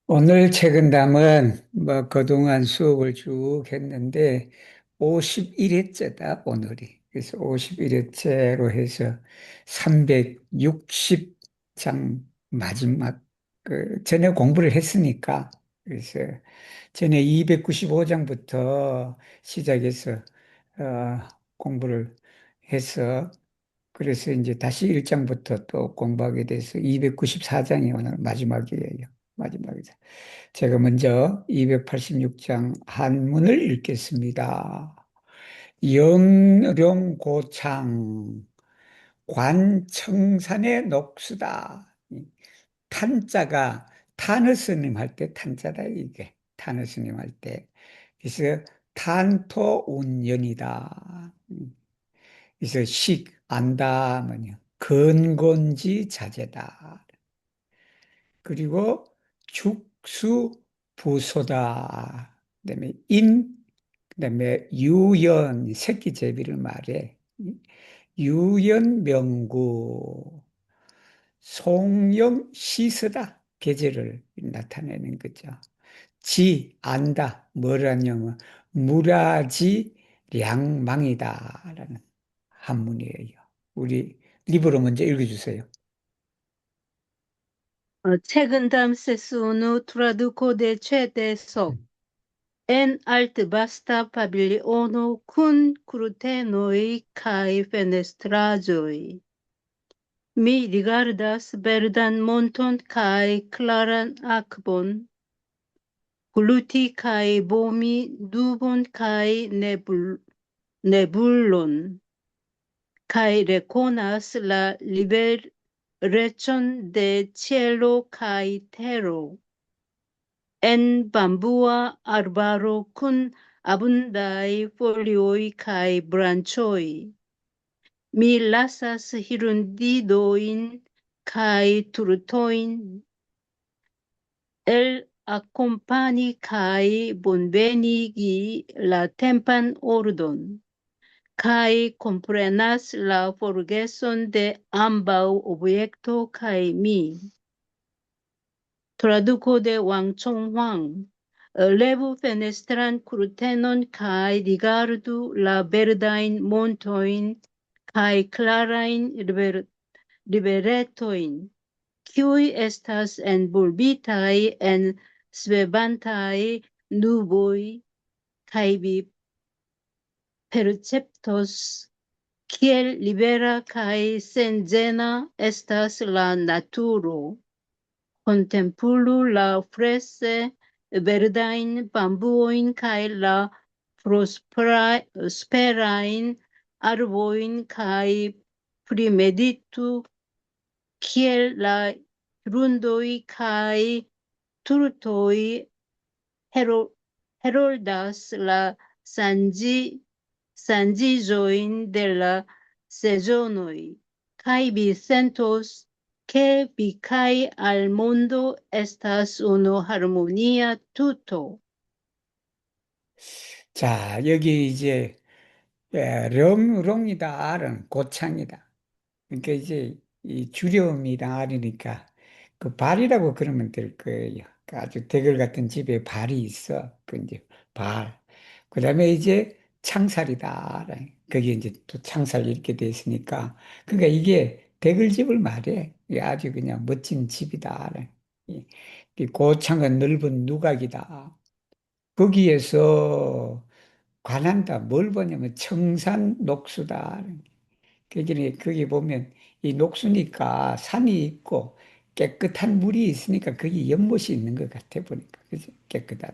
오늘 책은담은 그동안 수업을 쭉 했는데 51회째다 오늘이. 그래서 51회째로 해서 360장 마지막 전에 공부를 했으니까 그래서 전에 295장부터 시작해서 공부를 해서 그래서 이제 다시 1장부터 또 공부하게 돼서 294장이 오늘 마지막이에요. 마지막이죠. 제가 먼저 286장 한문을 읽겠습니다. 영령고창 관청산의 녹수다. 탄자가 타느스님 할 때 탄자다 이게 타느스님 할 때. 그래서 탄토운연이다. 그래서 식 안다 뭐냐 근곤지 자제다. 그리고 죽수부소다. 그다음에 그다음에 유연 새끼 제비를 말해. 유연명구 송영 시스다. 계절을 나타내는 거죠. 지 안다. 뭐라냐면 무라지 량망이다라는 한문이에요. 우리 리브로 먼저 읽어주세요. Secundam sessuno traducode cedesok, en alt vasta pavilliono cun crutenoi cae fenestrajoi. Mi rigardas verdan monton cae claran akvon, gluti cae bomi dubon cae nebulon, cae reconas la liberecon de cielo cae terro. En bambua arbaro kun abundai folioi kai branchoi. Mi lasas hirundidoin kai turutoin. El accompani kai bonvenigi la tempan ordon. Kai comprenas la forgeson de ambau obiecto kai mi. Traduco de Wang Chonghuang. Levu fenestran curtenon kai rigardu la verdajn montojn kaj klarajn riveretoin, kiuj estas envolvitaj en svebantaj nuboj, kaj vi perceptos kiel libera kaj senĝena estas la naturo. Contemplu la frese verdajn bambuojn kaj la prosperajn arbojn kaj primeditu kiel la grundoj kaj turtoj heroldas la ŝanĝiĝojn de la sezonoj, kaj vi sentos que vi kai al mundo estas uno harmonia tuto. 자, 여기 이제 령롱이다 알은 고창이다. 그러니까 이제 이 주령이다 알이니까 그 발이라고 그러면 될 거예요. 그 아주 대글 같은 집에 발이 있어. 그 이제 발. 그다음에 이제 창살이다. 알아. 그게 이제 또 창살 이렇게 돼 있으니까 그러니까 이게 대글집을 말해. 이게 아주 그냥 멋진 집이다. 알아. 이 고창은 넓은 누각이다. 거기에서 관한다. 뭘 보냐면 청산 녹수다. 그러니 거기 보면 이 녹수니까 산이 있고 깨끗한 물이 있으니까 거기 연못이 있는 것 같아 보니까. 그죠? 깨끗한.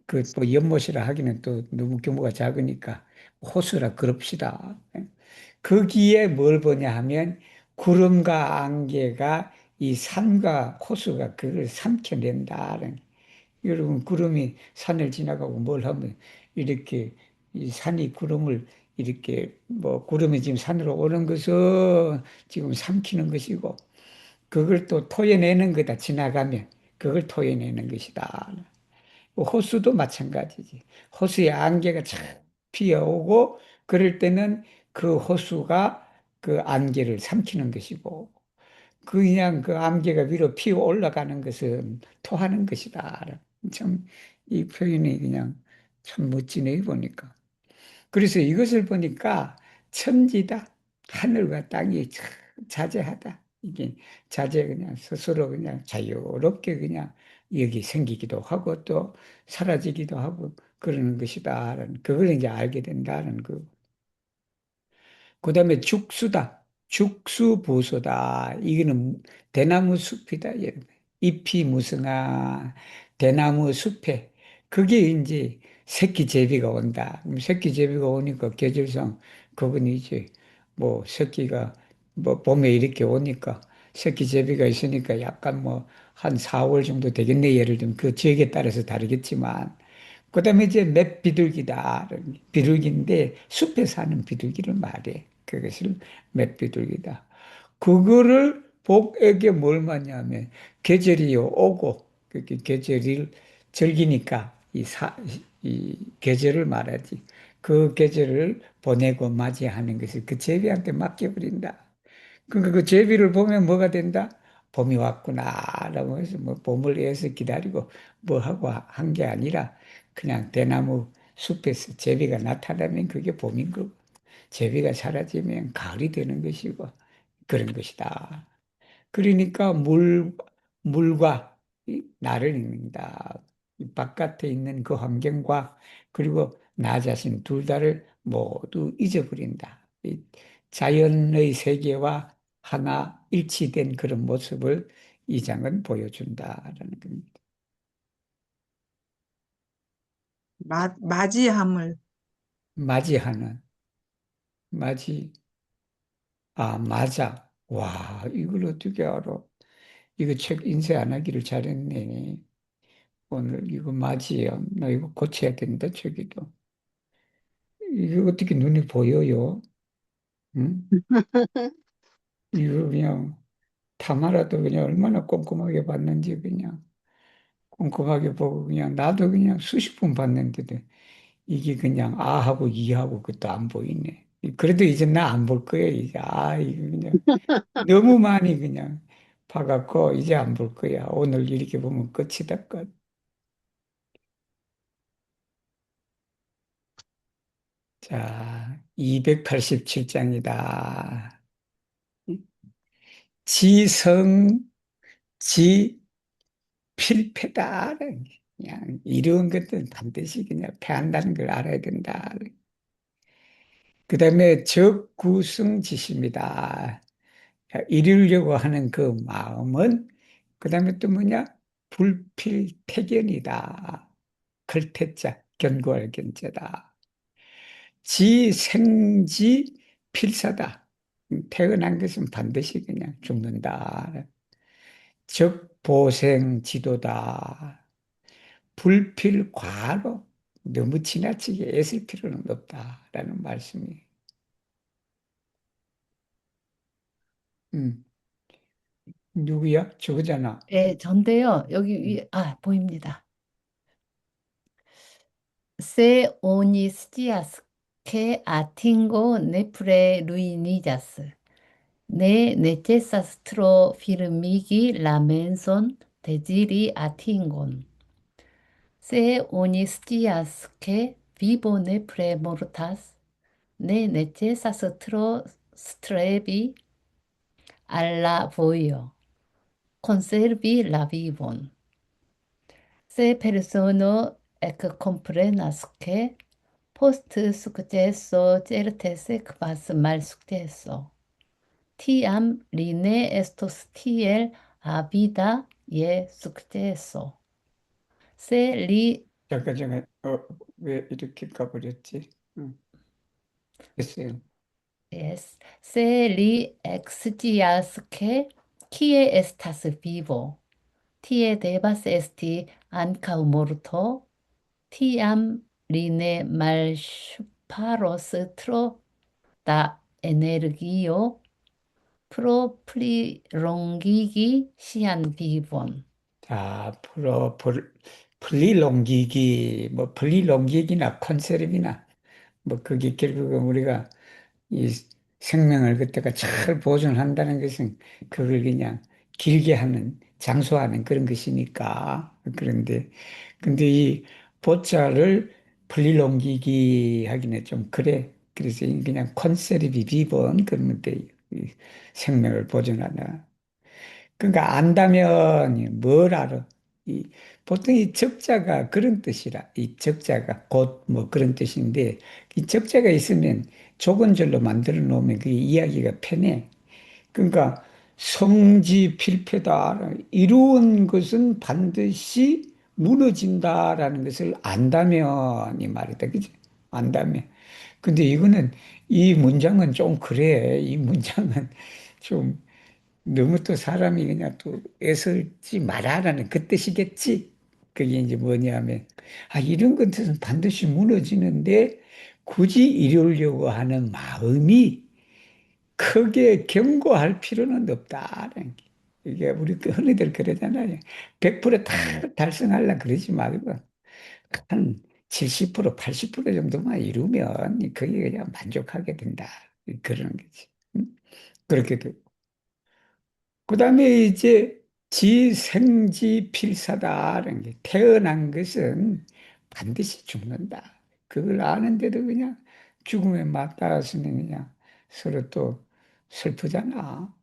그 또 연못이라 하기는 또 너무 규모가 작으니까 호수라 그럽시다. 거기에 뭘 보냐 하면 구름과 안개가 이 산과 호수가 그걸 삼켜낸다. 여러분, 구름이 산을 지나가고 뭘 하면 이렇게 이 산이 구름을 이렇게 구름이 지금 산으로 오는 것은 지금 삼키는 것이고 그걸 또 토해내는 거다. 지나가면 그걸 토해내는 것이다. 호수도 마찬가지지. 호수에 안개가 착 피어오고 그럴 때는 그 호수가 그 안개를 삼키는 것이고 그냥 그 안개가 위로 피어 올라가는 것은 토하는 것이다. 참, 이 표현이 그냥 참 멋지네, 보니까. 그래서 이것을 보니까 천지다. 하늘과 땅이 참 자재하다. 이게 자재 그냥 스스로 그냥 자유롭게 그냥 여기 생기기도 하고 또 사라지기도 하고 그러는 것이다. 그걸 이제 알게 된다는 그 그다음에 죽수다. 죽수보소다. 이거는 대나무 숲이다. 잎이 무성한 대나무 숲에 그게 이제 새끼 제비가 온다. 그럼 새끼 제비가 오니까 계절상 그건 이제 뭐 새끼가 뭐 봄에 이렇게 오니까 새끼 제비가 있으니까 약간 뭐 한 4월 정도 되겠네. 예를 들면 그 지역에 따라서 다르겠지만 그다음에 이제 맷 비둘기다. 비둘기인데 숲에 사는 비둘기를 말해. 그것을 맷 비둘기다. 그거를 복에게 뭘 맞냐면 계절이 오고 그렇게 계절을 즐기니까 이 계절을 말하지. 그 계절을 보내고 맞이하는 것을 그 제비한테 맡겨버린다. 그러니까 그 제비를 보면 뭐가 된다? 봄이 왔구나라고 해서 뭐 봄을 위해서 기다리고 뭐 하고 한 게 아니라 그냥 대나무 숲에서 제비가 나타나면 그게 봄인 거고 제비가 사라지면 가을이 되는 것이고 그런 것이다. 그러니까 물과 이 나를 읽는다. 이 바깥에 있는 그 환경과 그리고 나 자신 둘 다를 모두 잊어버린다. 이 자연의 세계와 하나 일치된 그런 모습을 이 장은 보여준다라는 겁니다. 맞이함을. 맞이하는, 맞이, 아, 맞아. 와, 이걸 어떻게 알아? 이거 책 인쇄 안 하기를 잘했네. 오늘 이거 맞이야. 나 이거 고쳐야 된다, 저기도. 이게 어떻게 눈에 보여요? 응? 이거 그냥 타마라도 그냥 얼마나 꼼꼼하게 봤는지 그냥 꼼꼼하게 보고 그냥 나도 그냥 수십 번 봤는데도 이게 그냥 아하고 이하고 그것도 안 보이네. 그래도 이제 나 안 볼 거야, 이제. 아, 이거 그냥 너무 많이 그냥 봐갖고 이제 안 볼 거야. 오늘 이렇게 보면 끝이다, 끝. 자, 287장이다. 지성, 필패다. 그냥 이런 것들은 반드시 그냥 패한다는 걸 알아야 된다. 그 다음에 적구승지십니다. 이루려고 하는 그 마음은 그 다음에 또 뭐냐? 불필태견이다. 글태자, 견고할 견자다. 지생지 필사다. 태어난 것은 반드시 그냥 죽는다. 적보생지도다. 불필과로 너무 지나치게 애쓸 필요는 없다라는 말씀이. 누구야? 저거잖아. 예, 전데요. 여기 음. 위에, 보입니다. Se oniscias que atingo nepre ruinillas. Ne necesas tro firmigi la menson degiri atingon. Se oniscias que vivo nepre mortas. Ne necesas tro strebi alla voio. Conservi la vivon. Se persono ec comprenas que post successo certese quas mal successo, tiam li ne estos tiel avida je successo. Se li, 잠깐, 왜 이렇게 가버렸지? 됐어요. yes, se li exigias que kie estas vivo, tie devas esti ancau morto, tiam li ne malŝparos tro da energio pro plilongigi sian vivon. 자, 플리롱기기, 뭐, 플리롱기기나 컨셉이나, 뭐, 그게 결국은 우리가 이 생명을 그때가 잘 보존한다는 것은 그걸 그냥 길게 하는, 장수하는 그런 것이니까. 그런데, 근데 이 보자를 불릴 옮기기 하기는 좀 그래. 그래서 그냥 컨셉이 비번 그러면 돼. 이 생명을 보존하나. 그러니까 안다면 뭘 알아? 이, 보통 이 적자가 그런 뜻이라. 이 적자가 곧 뭐 그런 뜻인데, 이 적자가 있으면 조건절로 만들어 놓으면 그 이야기가 편해. 그러니까 성지 필패다. 이루은 것은 반드시 무너진다라는 것을 안다면 이 말이다. 그지? 안다면. 근데 이거는 이 문장은 좀 그래. 이 문장은 좀 너무 또 사람이 그냥 또 애설지 말아라는 그 뜻이겠지. 그게 이제 뭐냐면, 아, 이런 것은 반드시 무너지는데 굳이 이루려고 하는 마음이 크게 경고할 필요는 없다는 게. 이게 우리 그 흔히들 그러잖아요. 100%다 달성하려 그러지 말고 한 70%, 80% 정도만 이루면 그게 그냥 만족하게 된다. 그런 거지. 그렇게 돼. 그다음에 이제 지생지필사다라는 게 태어난 것은 반드시 죽는다. 그걸 아는데도 그냥 죽음에 맞닿았으면 그냥 서로 또 슬프잖아.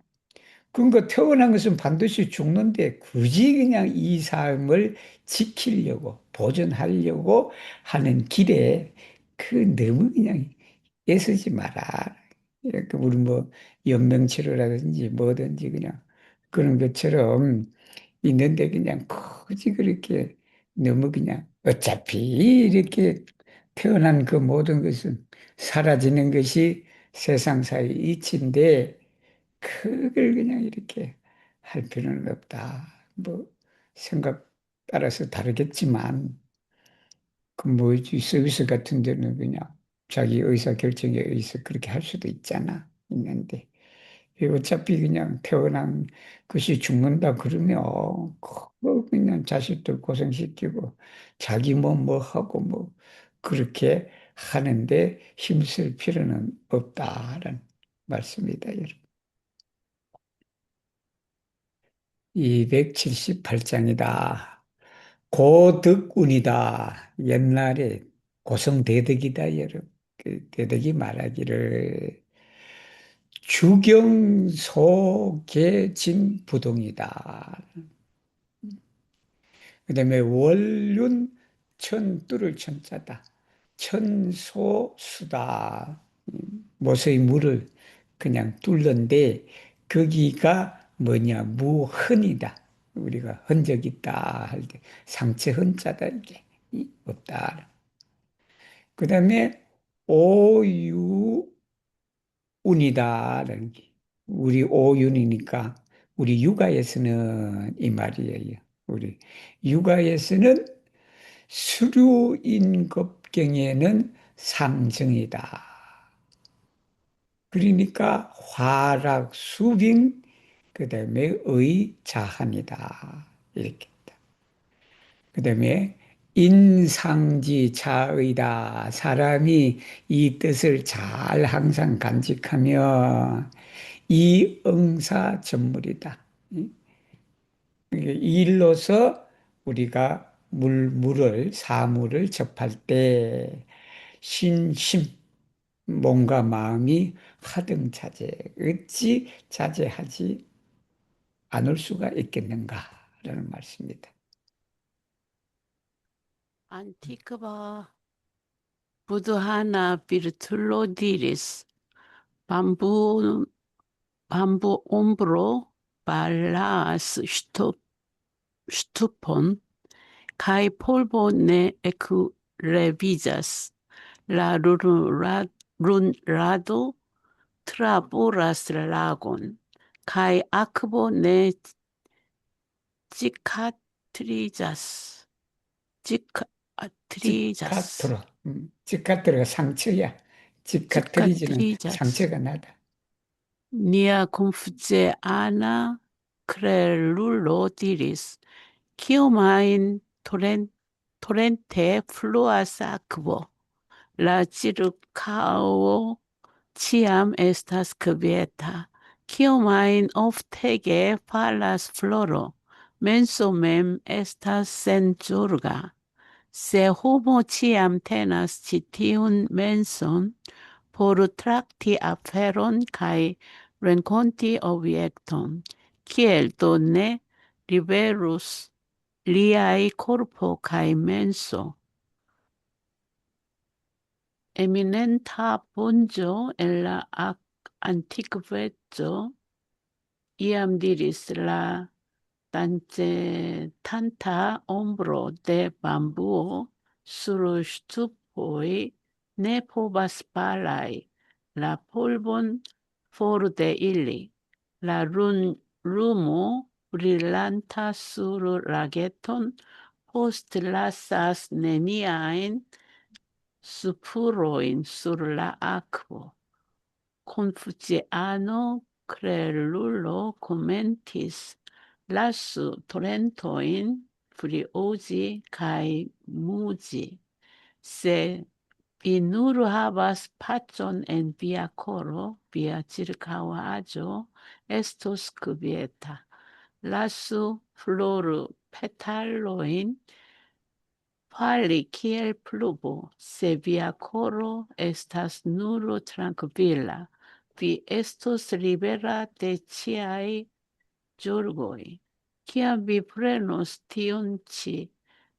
그러니까 태어난 것은 반드시 죽는데 굳이 그냥 이 삶을 지키려고 보존하려고 하는 길에 그 너무 그냥 애쓰지 마라. 그 우리 뭐 연명치료라든지 뭐든지 그냥 그런 것처럼 있는데 그냥 굳이 그렇게 너무 그냥 어차피 이렇게 태어난 그 모든 것은 사라지는 것이 세상사의 이치인데 그걸 그냥 이렇게 할 필요는 없다. 뭐 생각 따라서 다르겠지만 그 뭐지 서비스 같은 데는 그냥 자기 의사 결정에 의해서 그렇게 할 수도 있잖아. 있는데 어차피 그냥 태어난 것이 죽는다 그러면 뭐 그냥 자식들 고생시키고 자기 뭐 하고 뭐 그렇게 하는데 힘쓸 필요는 없다라는 말씀이다, 여러분. 278장이다. 고덕운이다. 옛날에 고성대덕이다, 여러분. 그 대덕이 말하기를 주경소개진부동이다. 그다음에 월륜 천두를 천자다. 천소수다. 모서의 물을 그냥 뚫는데 거기가 뭐냐 무흔이다. 우리가 흔적 있다 할 때 상처 흔자다 이게 없다. 그다음에 오유운이다라는 게 우리 오윤이니까 우리 육아에서는 이 말이에요. 우리 육아에서는 수류인급경에는 상정이다. 그러니까 화락, 수빙, 그다음에 의, 자한이다. 이렇게. 그다음에 인상지 자의다. 사람이 이 뜻을 잘 항상 간직하면 이응사전물이다. 이게 일로서 우리가 물을 사물을 접할 때 신심 몸과 마음이 하등자제 어찌 자제하지 않을 수가 있겠는가라는 말씀입니다. Antiqua Buddhana virtulo diris, bambu, bambu ombro, ballas stupon, kai polvo ne revisas, la rado traburas lagon, kai akvo ne cicatrizas, cicatrizas, 지카트로, 지카트로가 상처야. 지카트리지는 cicatrizas. 상처가 나다. Nia confuzeana crelulo diris, Kiomain torrente fluas aquo, la circao Ciam estas quieta. Kio main oftege falas floro. Menso mem estas senĝurga. Se homo ciam tenas ĉi tiun menson por trakti aferon kaj renkonti objekton, kiel do ne liberus liaj korpo kaj menso. Eminenta ponĝo en la antikveco iam diris la tanta ombro de bambuo sur ŝtupoj ne povas palaj la polvon for de ili. La lumo brilanta sur lageton postlasas neniajn spurojn sur la akvo. Konfuciano klerulo komentis: lasu torentojn friozi kaj muzi. Se vi nur havas pacon en via koro, via ĉirkaŭaĵo estos kvieta. Lasu florpetalojn fali kiel pluvo, se via koro estas nur trankvila, vi estos libera de ĉiaj ĝorgoj. Kiam vi prenos tiun ĉi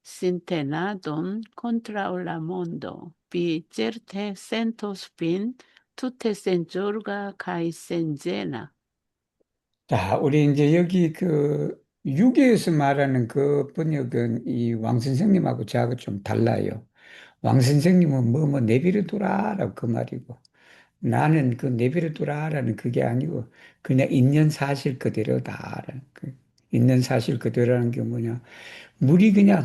sintenadon kontraŭ la mondo, vi certe sentos vin tute senĝorga kaj senĝena. 자, 우리 이제 여기 그 유교에서 말하는 그 번역은 이 왕 선생님하고 저하고 좀 달라요. 왕 선생님은 뭐 내비를 두라라고 그 말이고 나는 그 내비를 두라라는 그게 아니고 그냥 있는 사실 그대로다라는 있는 사실 그대로라는 게 뭐냐? 물이 그냥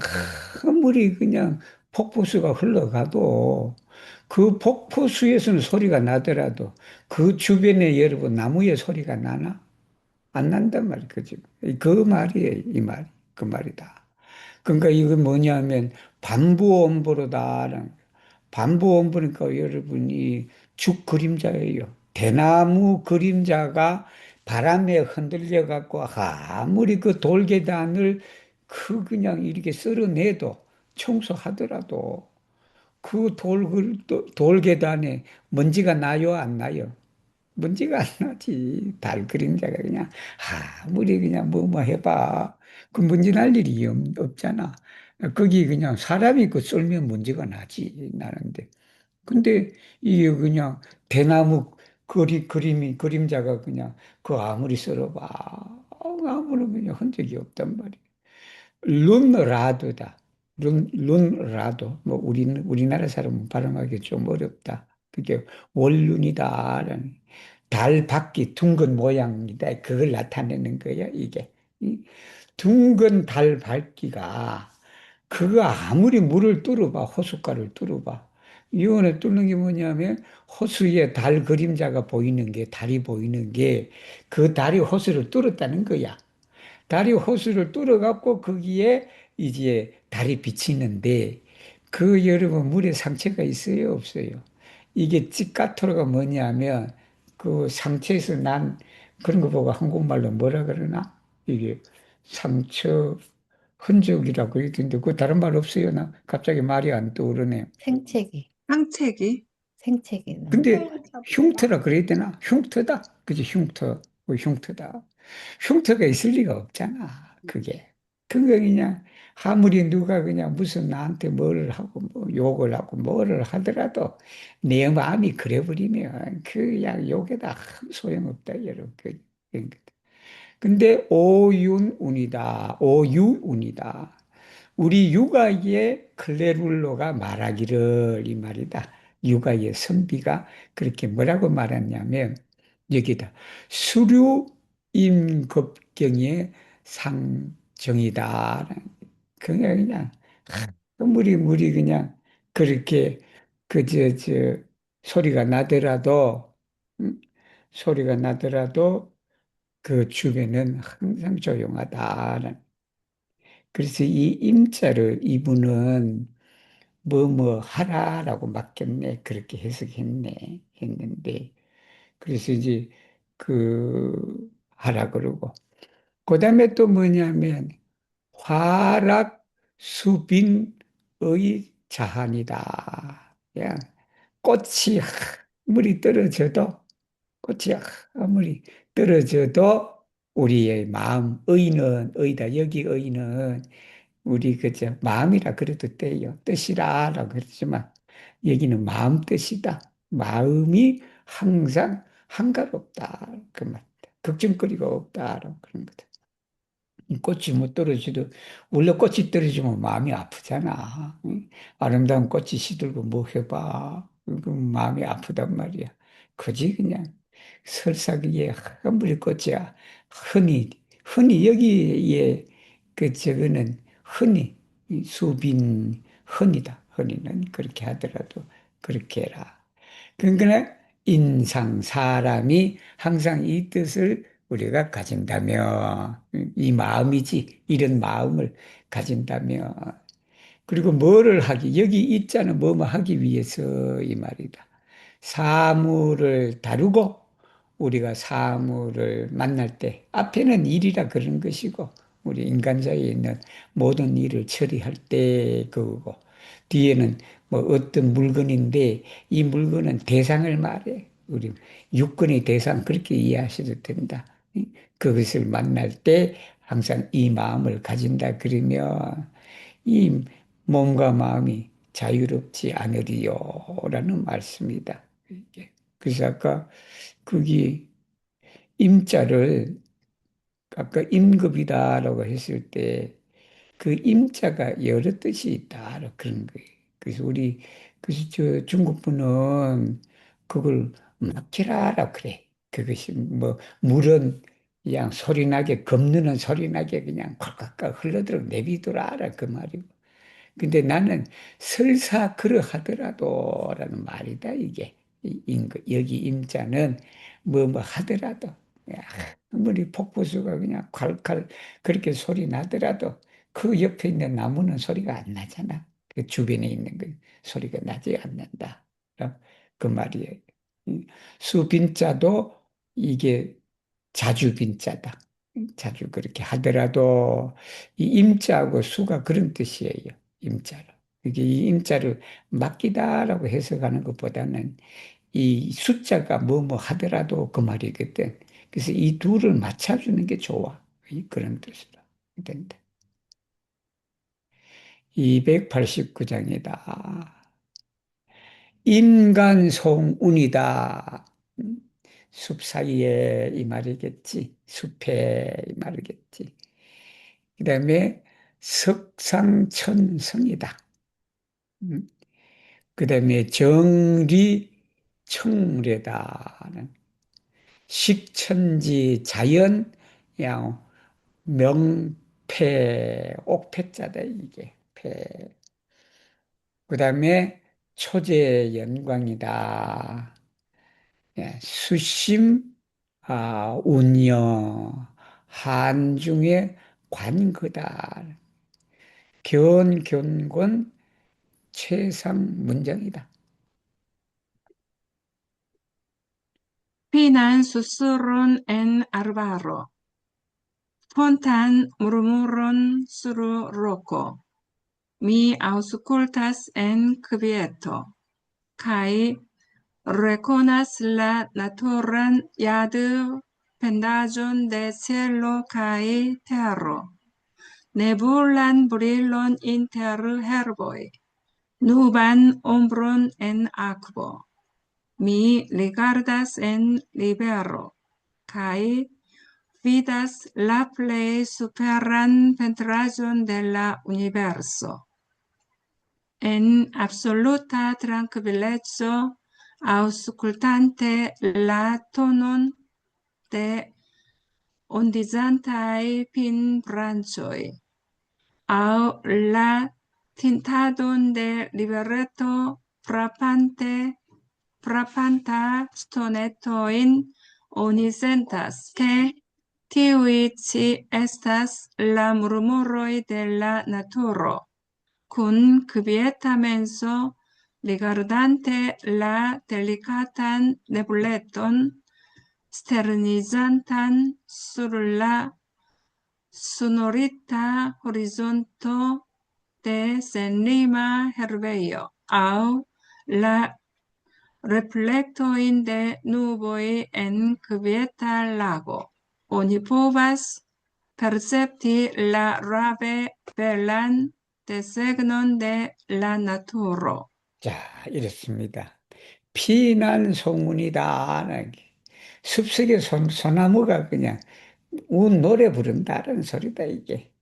물이 그냥 폭포수가 흘러가도 그 폭포수에서는 소리가 나더라도 그 주변에 여러분 나무의 소리가 나나? 안 난단 말이야, 그지? 그 말이에요, 이 말. 그 말이다. 그러니까 이거 뭐냐면 반부엄보로다라는 반부엄보니까 여러분이 죽 그림자예요. 대나무 그림자가 바람에 흔들려 갖고 아무리 그 돌계단을 그 그냥 이렇게 쓸어내도 청소하더라도 그 돌계단에 먼지가 나요, 안 나요? 먼지가 안 나지. 달 그림자가 그냥 아무리 그냥 뭐 해봐. 그 먼지 날 일이 없잖아. 거기 그냥 사람이 그 쏠면 먼지가 나지. 나는데. 근데 이게 그냥 대나무 그림자가 그냥 그 아무리 썰어봐. 아무런 그냥 흔적이 없단 말이야. 룬라도다. 룬라도. 뭐, 우리나라 사람은 발음하기 좀 어렵다. 그게 원룬이다라는. 달 바퀴 둥근 모양이다. 그걸 나타내는 거야, 이게. 이 둥근 달 밝기가, 그거 아무리 물을 뚫어봐, 호숫가를 뚫어봐. 이온에 뚫는 게 뭐냐면, 호수에 달 그림자가 보이는 게, 달이 보이는 게, 그 달이 호수를 뚫었다는 거야. 달이 호수를 뚫어갖고 거기에 이제 달이 비치는데 그 여러분 물에 상처가 있어요, 없어요? 이게 찌까토로가 뭐냐면 그 상처에서 난 그런 거 보고 한국말로 뭐라 그러나? 이게 상처 흔적이라고 그러던데 그 다른 말 없어요? 나 갑자기 말이 안 떠오르네. 생채기, 상책이 생채기는. 근데 흉터라 그래야 되나? 흉터다. 그지? 흉터. 그 흉터다. 흉터가 있을 리가 없잖아. 그게. 그거 그냥 아무리 누가 그냥 무슨 나한테 뭐를 하고 뭐 욕을 하고 뭐를 하더라도 내 마음이 그래버리면 그냥 욕에다 아무 소용없다. 여러분. 근데 오윤운이다. 오유운이다. 우리 육아의 클레룰로가 말하기를 이 말이다. 육아의 선비가 그렇게 뭐라고 말했냐면 여기다 수류임급경의 상정이다. 그냥 물이 그냥 그렇게 저 소리가 나더라도 음, 소리가 나더라도 그 주변은 항상 조용하다. 그래서 이 임자를 이분은 뭐 하라라고 맡겼네. 그렇게 해석했네. 했는데 그래서 이제 하라 그러고. 그 다음에 또 뭐냐면, 화락 수빈의 자한이다. 야, 꽃이 아무리 떨어져도, 꽃이 아무리 떨어져도 우리의 마음, 의다. 여기 의는 우리 그저 마음이라 그래도 돼요. 뜻이라라고 그러지만 여기는 마음 뜻이다. 마음이 항상 한가롭다. 그 말. 걱정거리가 없다라고 그런 거다. 이 꽃이 못 떨어지도 원래 꽃이 떨어지면 마음이 아프잖아. 응? 아름다운 꽃이 시들고 뭐 해봐. 그 마음이 아프단 말이야. 그지 그냥 설사기에 한물이 꽃이야. 흔히 여기에 그 저거는 흔히 이 수빈 흔이다. 흔히는 그렇게 하더라도 그렇게 해라. 그러니까 인상 사람이 항상 이 뜻을 우리가 가진다면 이 마음이지 이런 마음을 가진다면 그리고 뭐를 하기 여기 있자는 뭐뭐 하기 위해서 이 말이다. 사물을 다루고 우리가 사물을 만날 때 앞에는 일이라 그런 것이고 우리 인간사에 있는 모든 일을 처리할 때 그거고 뒤에는 뭐 어떤 물건인데 이 물건은 대상을 말해. 우리 육건의 대상 그렇게 이해하셔도 된다. 그것을 만날 때 항상 이 마음을 가진다 그러면 이 몸과 마음이 자유롭지 않으리요라는 말씀이다. 이게. 그래서 아까 거기 임자를 아까 임급이다라고 했을 때 그 임자가 여러 뜻이 있다 그런 거예요. 그래서 그래서 저 중국 분은 그걸 막히라라 그래. 그것이 뭐 물은 그냥 소리 나게 겁느는 소리 나게 그냥 콱콱콱 흘러들어 내비두라라 그 말이고. 근데 나는 설사 그러하더라도라는 말이다, 이게. 여기 임자는 뭐 하더라도, 야, 아무리 폭포수가 그냥 콸콸 그렇게 소리 나더라도 그 옆에 있는 나무는 소리가 안 나잖아. 그 주변에 있는 그 소리가 나지 않는다. 그 말이에요. 수빈자도 이게 자주빈자다. 자주 그렇게 하더라도 이 임자하고 수가 그런 뜻이에요. 임자로. 이게 이 임자를 맡기다라고 해석하는 것보다는 이 숫자가 뭐뭐 하더라도 그 말이거든. 그래서 이 둘을 맞춰주는 게 좋아. 그런 뜻으로 된다. 289장이다. 인간송운이다. 숲 사이에 이 말이겠지. 숲에 이 말이겠지. 그 다음에 석상천성이다. 그 다음에 정리청래다는 식천지 자연, 양 명패, 옥패자다, 이게. 패. 그 다음에 초재연광이다. 예, 수심, 운영, 한중의 관거다. 견곤, 최상 문장이다. Finan susurrun en arbaro, fontan murmuron sur roco. Mi auscultas en quieto, kai reconas la naturan iad pendajon de cielo kai terro. Nebulan brilon inter herboi, nuban ombron en aquo. Mi rigardas en libero, kai vidas la plei superan pentraĵon de la universo. En absoluta trankvileco, aŭskultante la tonon de ondizantaj pinbranĉoj, aŭ la tintadon de livereto frapanta stonetojn, oni sentas, ke tiuj ci estas la murmuroj de la naturo, kun kvieta menso rigardante la delikatan nebuleton sternizzantan sulla sonorità horizonto de senima herbejo, au la reflektojn de nuboj en kvieta lago. Oni povas percepti la rave belan desegnon de la naturo. 자, 이렇습니다. 피난 소문이다. 숲속의 소나무가 그냥 노래 부른다는 소리다, 이게.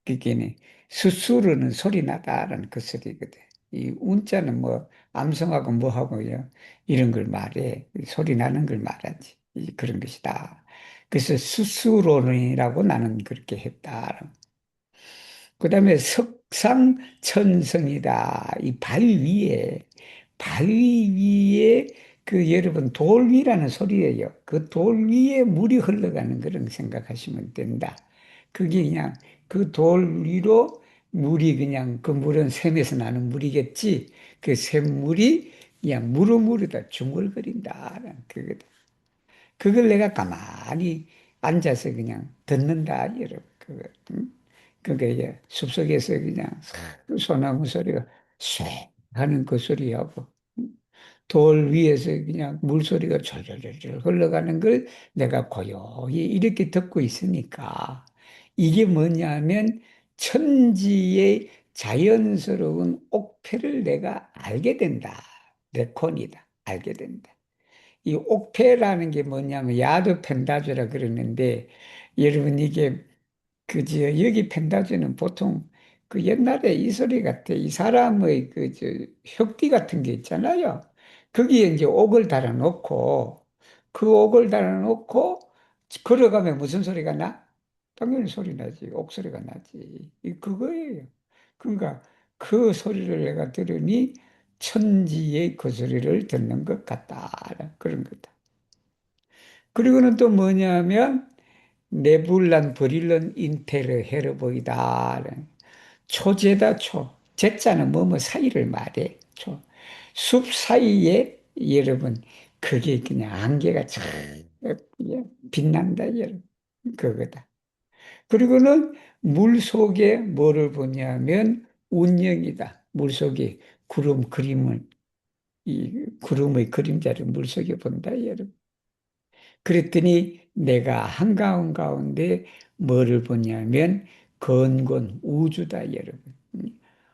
그게는 수수르는 소리 나다라는 그 소리거든. 이 운자는 뭐 암송하고 뭐하고요. 이런 걸 말해. 소리 나는 걸 말하지. 그런 것이다. 그래서 수수론이라고 나는 그렇게 했다. 그 다음에 석상천성이다. 이 바위 위에 그 여러분 돌 위라는 소리예요. 그 돌 위에 물이 흘러가는 그런 생각하시면 된다. 그게 그냥 그 돌 위로 물이 그냥 그 물은 샘에서 나는 물이겠지. 그 샘물이 그냥 무르무르다 중얼거린다. 그거다. 그걸 내가 가만히 앉아서 그냥 듣는다, 여러분. 그거. 응? 그게 이제 숲속에서 그냥 그 소나무 소리가 쇳 하는 그 소리하고 돌 위에서 그냥 물소리가 졸졸졸 흘러가는 걸 내가 고요히 이렇게 듣고 있으니까 이게 뭐냐면 천지의 자연스러운 옥패를 내가 알게 된다. 레콘이다. 알게 된다. 이 옥패라는 게 뭐냐면 야도 펜다주라 그러는데 여러분 이게 그지 여기 펜다주는 보통 그 옛날에 이 소리 같아. 이 사람의 그저 혁띠 같은 게 있잖아요. 거기에 이제 옥을 달아놓고 그 옥을 달아놓고 걸어가면 무슨 소리가 나? 당연히 소리 나지. 옥 소리가 나지. 이 그거예요. 그러니까 그 소리를 내가 들으니 천지의 그 소리를 듣는 것 같다. 그런 거다. 그리고는 또 뭐냐면 네불란 브릴런 인테르 헤르보이다. 초제다 초. 제자는 뭐뭐 사이를 말해. 초. 숲 사이에 여러분 그게 그냥 안개가 쫙 빛난다 여러분. 그거다. 그리고는 물 속에 뭐를 보냐면 운명이다. 물 속에 구름 그림을 이 구름의 그림자를 물 속에 본다 여러분. 그랬더니 내가 한가운 가운데 뭐를 보냐면 건곤 우주다 여러분.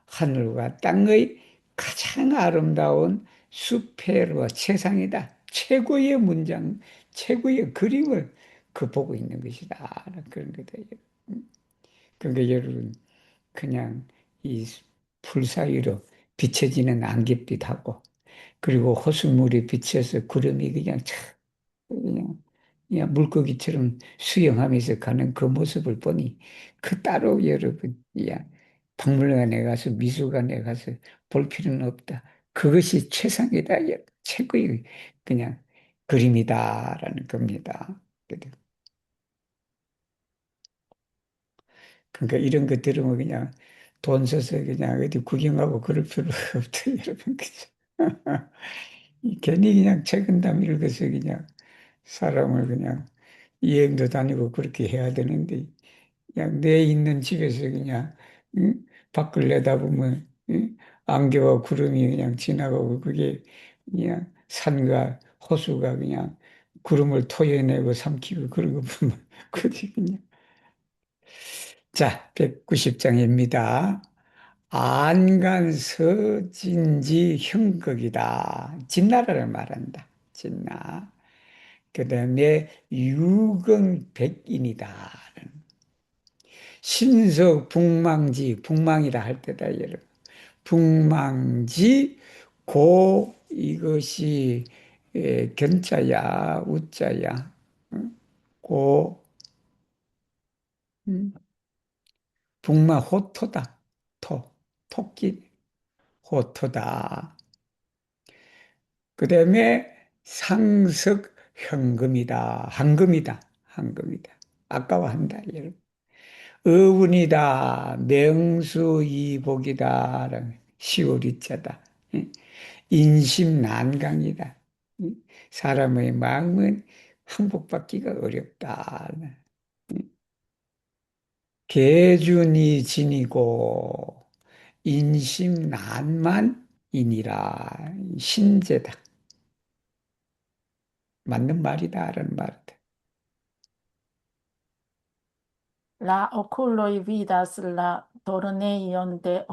하늘과 땅의 가장 아름다운 수페르와 최상이다. 최고의 문장, 최고의 그림을 그 보고 있는 것이다. 그런 거다. 그러니까 여러분 그냥 이 풀 사이로 비춰지는 안갯빛하고 그리고 호수물이 비쳐서 구름이 그냥 그냥 물고기처럼 수영하면서 가는 그 모습을 보니 그 따로 여러분, 야, 박물관에 가서 미술관에 가서 볼 필요는 없다. 그것이 최상이다. 최고의 그냥 그림이다라는 겁니다. 그러니까 이런 거 들으면 그냥 돈 써서 그냥 어디 구경하고 그럴 필요 없다, 여러분. 그죠? 괜히 그냥 책은담 읽어서 그냥 사람을 그냥 여행도 다니고 그렇게 해야 되는데 그냥 내 있는 집에서 그냥 응? 밖을 내다보면 응? 안개와 구름이 그냥 지나가고 그게 그냥 산과 호수가 그냥 구름을 토해내고 삼키고 그런 거 보면 그지 그냥 자 190장입니다. 안간서진지 형극이다. 진나라를 말한다. 진나. 그 다음에 유경백인이다. 신석 북망지, 북망이라 할 때다, 여러분. 북망지, 이것이 견자야, 우자야, 응? 고, 음, 북망호토다, 토끼, 호토다. 그 다음에 상석 현금이다, 황금이다. 아까워한다, 여러분. 어운이다, 명수이복이다, 시오리자다. 인심난강이다. 사람의 마음은 항복받기가 어렵다. 계준이 진이고 인심난만이니라. 신제다. 맞는 말이다라는 말이다. La oculoi vidas la torneion de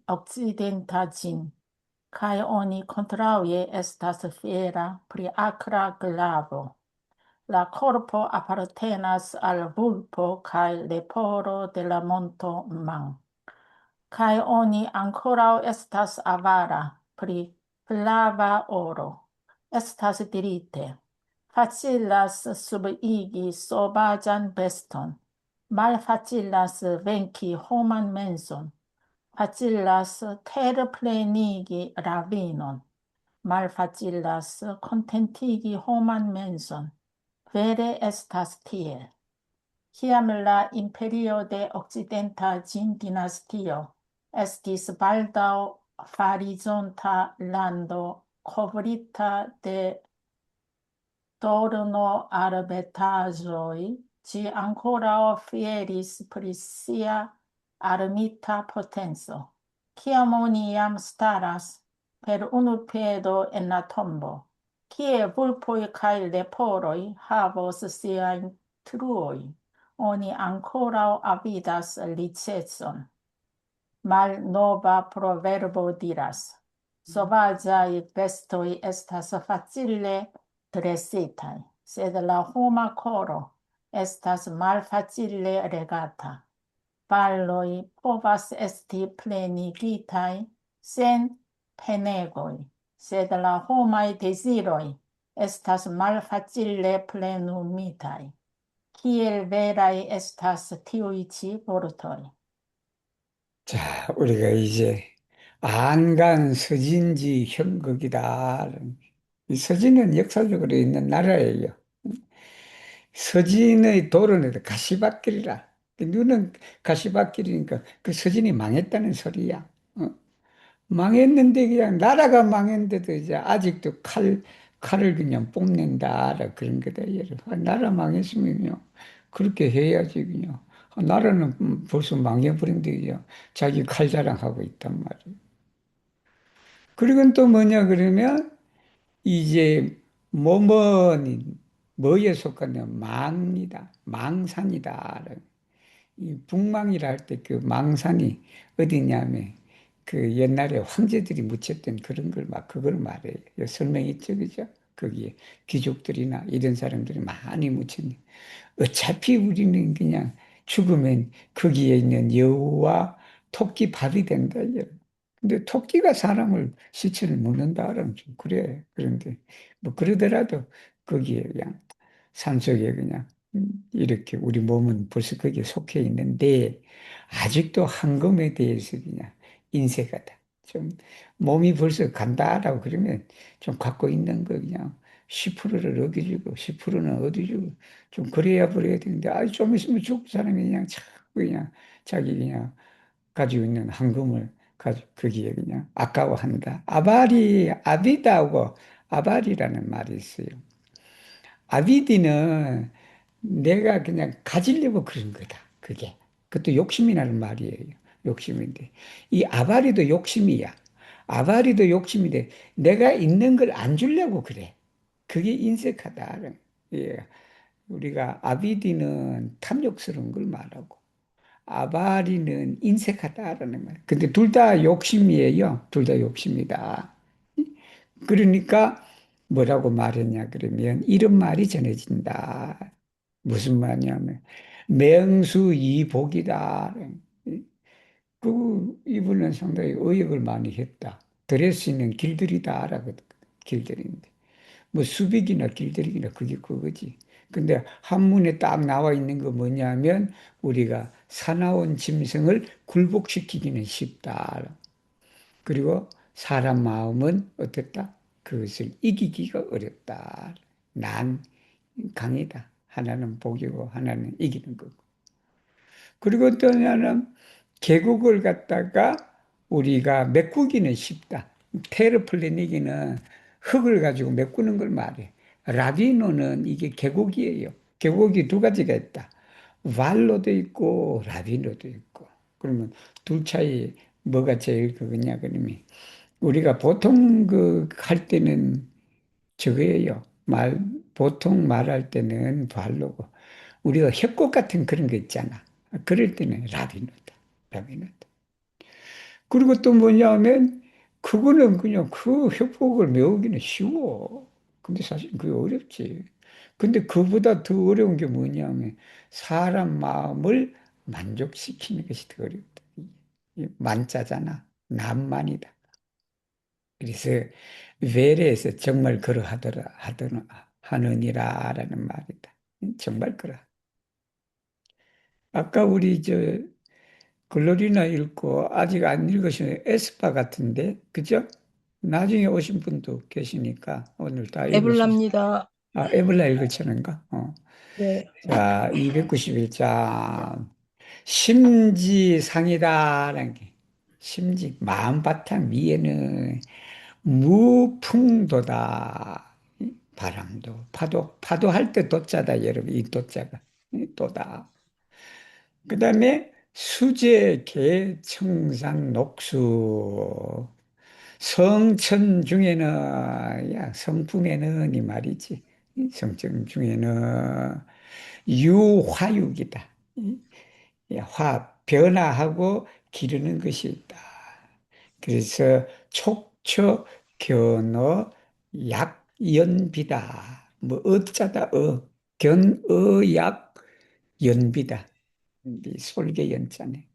occidentagin, cae oni contraue estas fiera pri acra glavo. La corpo appartenas al vulpo cae leporo de la monto man. Cae oni ancorau estas avara pri flava oro. Estas dirite. Facilas subigi sobajan beston. Malfacilas venci homan menson. Facilas terplenigi ravinon. Malfacilas contentigi homan menson. Vere estas tiel. Ciam la imperio de occidenta Jin dinastio estis baldau farizonta lando covrita de torno arbetaĵoj, ĝi ankoraŭ fieris pri sia armita potenco. Kiam oni jam staras per unu piedo en la tombo, kie vulpoj kaj leporoj havos siajn truojn, oni ankoraŭ avidas licecon. Malnova proverbo diras: sovaĝaj bestoj estas facile dresitaj, sed la homa koro estas malfacile regata. Valloj povas esti plenigitaj sen penegoj, sed la homaj deziroj estas malfacile plenumitaj. Kiel veraj estas tiuj ĉi vortoj. 자, 우리가 이제 안간 서진지 형극이다. 이 서진은 역사적으로 있는 나라예요. 서진의 도로는 가시밭길이라. 눈은 가시밭길이니까 그 서진이 망했다는 소리야. 망했는데 그냥 나라가 망했는데도 이제 아직도 칼을 그냥 뽐낸다. 그런 거다. 나라 망했으면요. 그렇게 해야지 그냥. 나라는 벌써 망해버린데 그냥 자기 칼 자랑하고 있단 말이에요. 그리고 또 뭐냐 그러면 이제 뭐뭐는 뭐에 속하냐 망이다. 망산이다. 이 북망이라 할 때 그 망산이 어디냐면 그 옛날에 황제들이 묻혔던 그런 걸 막 그걸 말해요. 설명했죠, 그죠? 거기에 귀족들이나 이런 사람들이 많이 묻혔네. 어차피 우리는 그냥 죽으면 거기에 있는 여우와 토끼 밥이 된다. 근데 토끼가 사람을 시체를 먹는다 그러면 좀 그래. 그런데 뭐 그러더라도 거기에 그냥 산속에 그냥 이렇게 우리 몸은 벌써 거기에 속해 있는데 아직도 황금에 대해서 그냥 인색하다. 좀 몸이 벌써 간다라고 그러면 좀 갖고 있는 거 그냥 10%를 어기주고 10%는 어디주고 좀 그래야 버려야 되는데 좀 있으면 죽을 사람이 그냥 자꾸 그냥 자기 그냥 가지고 있는 황금을 가지고 거기에 그냥 아까워한다. 아비다하고 아바리라는 말이 있어요. 아비디는 내가 그냥 가지려고 그런 거다. 그게. 그것도 욕심이 나는 말이에요. 욕심인데. 이 아바리도 욕심이야. 아바리도 욕심인데 내가 있는 걸 안 주려고 그래. 그게 인색하다. 예. 우리가 아비디는 탐욕스러운 걸 말하고 아바리는 인색하다라는 말. 근데 둘 다 욕심이에요. 둘 다 욕심이다. 그러니까 뭐라고 말했냐 그러면 이런 말이 전해진다. 무슨 말이냐면 명수이복이다. 그 이분은 상당히 의역을 많이 했다. 들을 수 있는 길들이다라고 길들인데 뭐 수빅이나 길들이기나 그게 그거지. 근데 한문에 딱 나와 있는 거 뭐냐면 우리가 사나운 짐승을 굴복시키기는 쉽다. 그리고 사람 마음은 어떻다? 그것을 이기기가 어렵다. 난 강이다. 하나는 복이고 하나는 이기는 거고. 그리고 또 하나는 계곡을 갖다가 우리가 메꾸기는 쉽다. 테르플레니기는 흙을 가지고 메꾸는 걸 말해. 라비노는 이게 계곡이에요. 계곡이 두 가지가 있다. 발로도 있고 라비노도 있고. 그러면 둘 차이 뭐가 제일 그거냐 그러면 우리가 보통 그 할 때는 저거예요. 보통 말할 때는 발로고 우리가 협곡 같은 그런 거 있잖아. 그럴 때는 라비노다. 라비노다. 그리고 또 뭐냐면 그거는 그냥 그 협곡을 메우기는 쉬워. 근데 사실 그게 어렵지. 근데 그보다 더 어려운 게 뭐냐면 사람 마음을 만족시키는 것이 더 어렵다. 이 만자잖아. 남만이다. 그래서 외래에서 정말 하느니라라는 말이다. 정말 그러. 아까 우리 글로리나 읽고 아직 안 읽으신 에스파 같은데, 그죠? 나중에 오신 분도 계시니까 오늘 다 읽으실, 에블라입니다. 에블라 읽으시는가? 네. 자, 291장. 심지상이다라는 게, 마음 바탕 위에는 무풍도다. 바람도, 파도 할 때 도자다, 여러분. 이 도자가. 이 도다. 그 다음에 수제, 개, 청산, 녹수. 성천 중에는, 야, 성품에는 이 말이지. 이 성천 중에는 유화육이다. 변화하고 기르는 것이 있다. 그래서 촉처, 견어, 약, 연비다. 뭐, 어자다, 약, 연비다. 이 솔개 연자네.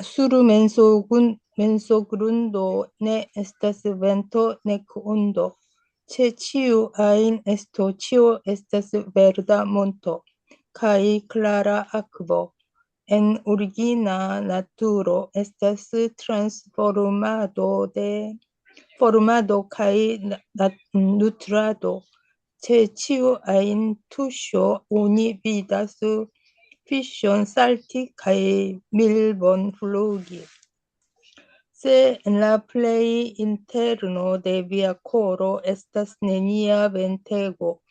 Sur menso grundo ne estas vento nec ondo. Ce ciu ain esto cio estas verda monto, kai clara aquo. En origina naturo estas formado kai nutrado. Ce ciu ain tuscio uni vidas fiŝon salti kaj milbon flugi. Se en la plej interno de via koro estas nenia ventego,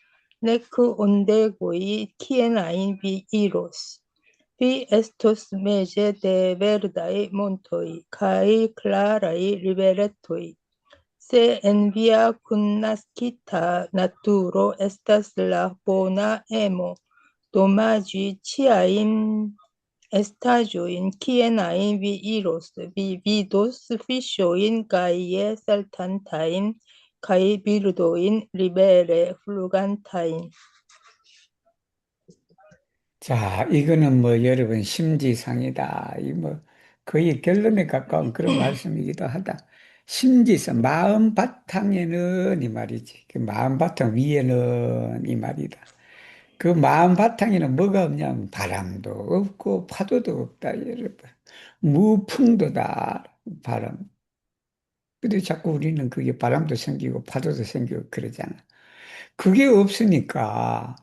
nek ondegoj, kien ajn vi iros. Vi estos meze de verdaj montoj kaj klaraj riveretoj. Se en via kunnaskita naturo estas la bona emo, domaĝi ĉiajn estaĵojn, kien ajn vi iros, vi vidos fiŝojn gaje saltantajn kaj birdojn libere flugantajn. 자, 이거는 뭐 여러분 심지상이다. 이 뭐 거의 결론에 가까운 그런 말씀이기도 하다. 심지상, 마음 바탕에는 이 말이지. 그 마음 바탕 위에는 이 말이다. 그 마음 바탕에는 뭐가 없냐면 바람도 없고 파도도 없다, 여러분. 무풍도다, 바람. 근데 자꾸 우리는 그게 바람도 생기고 파도도 생기고 그러잖아. 그게 없으니까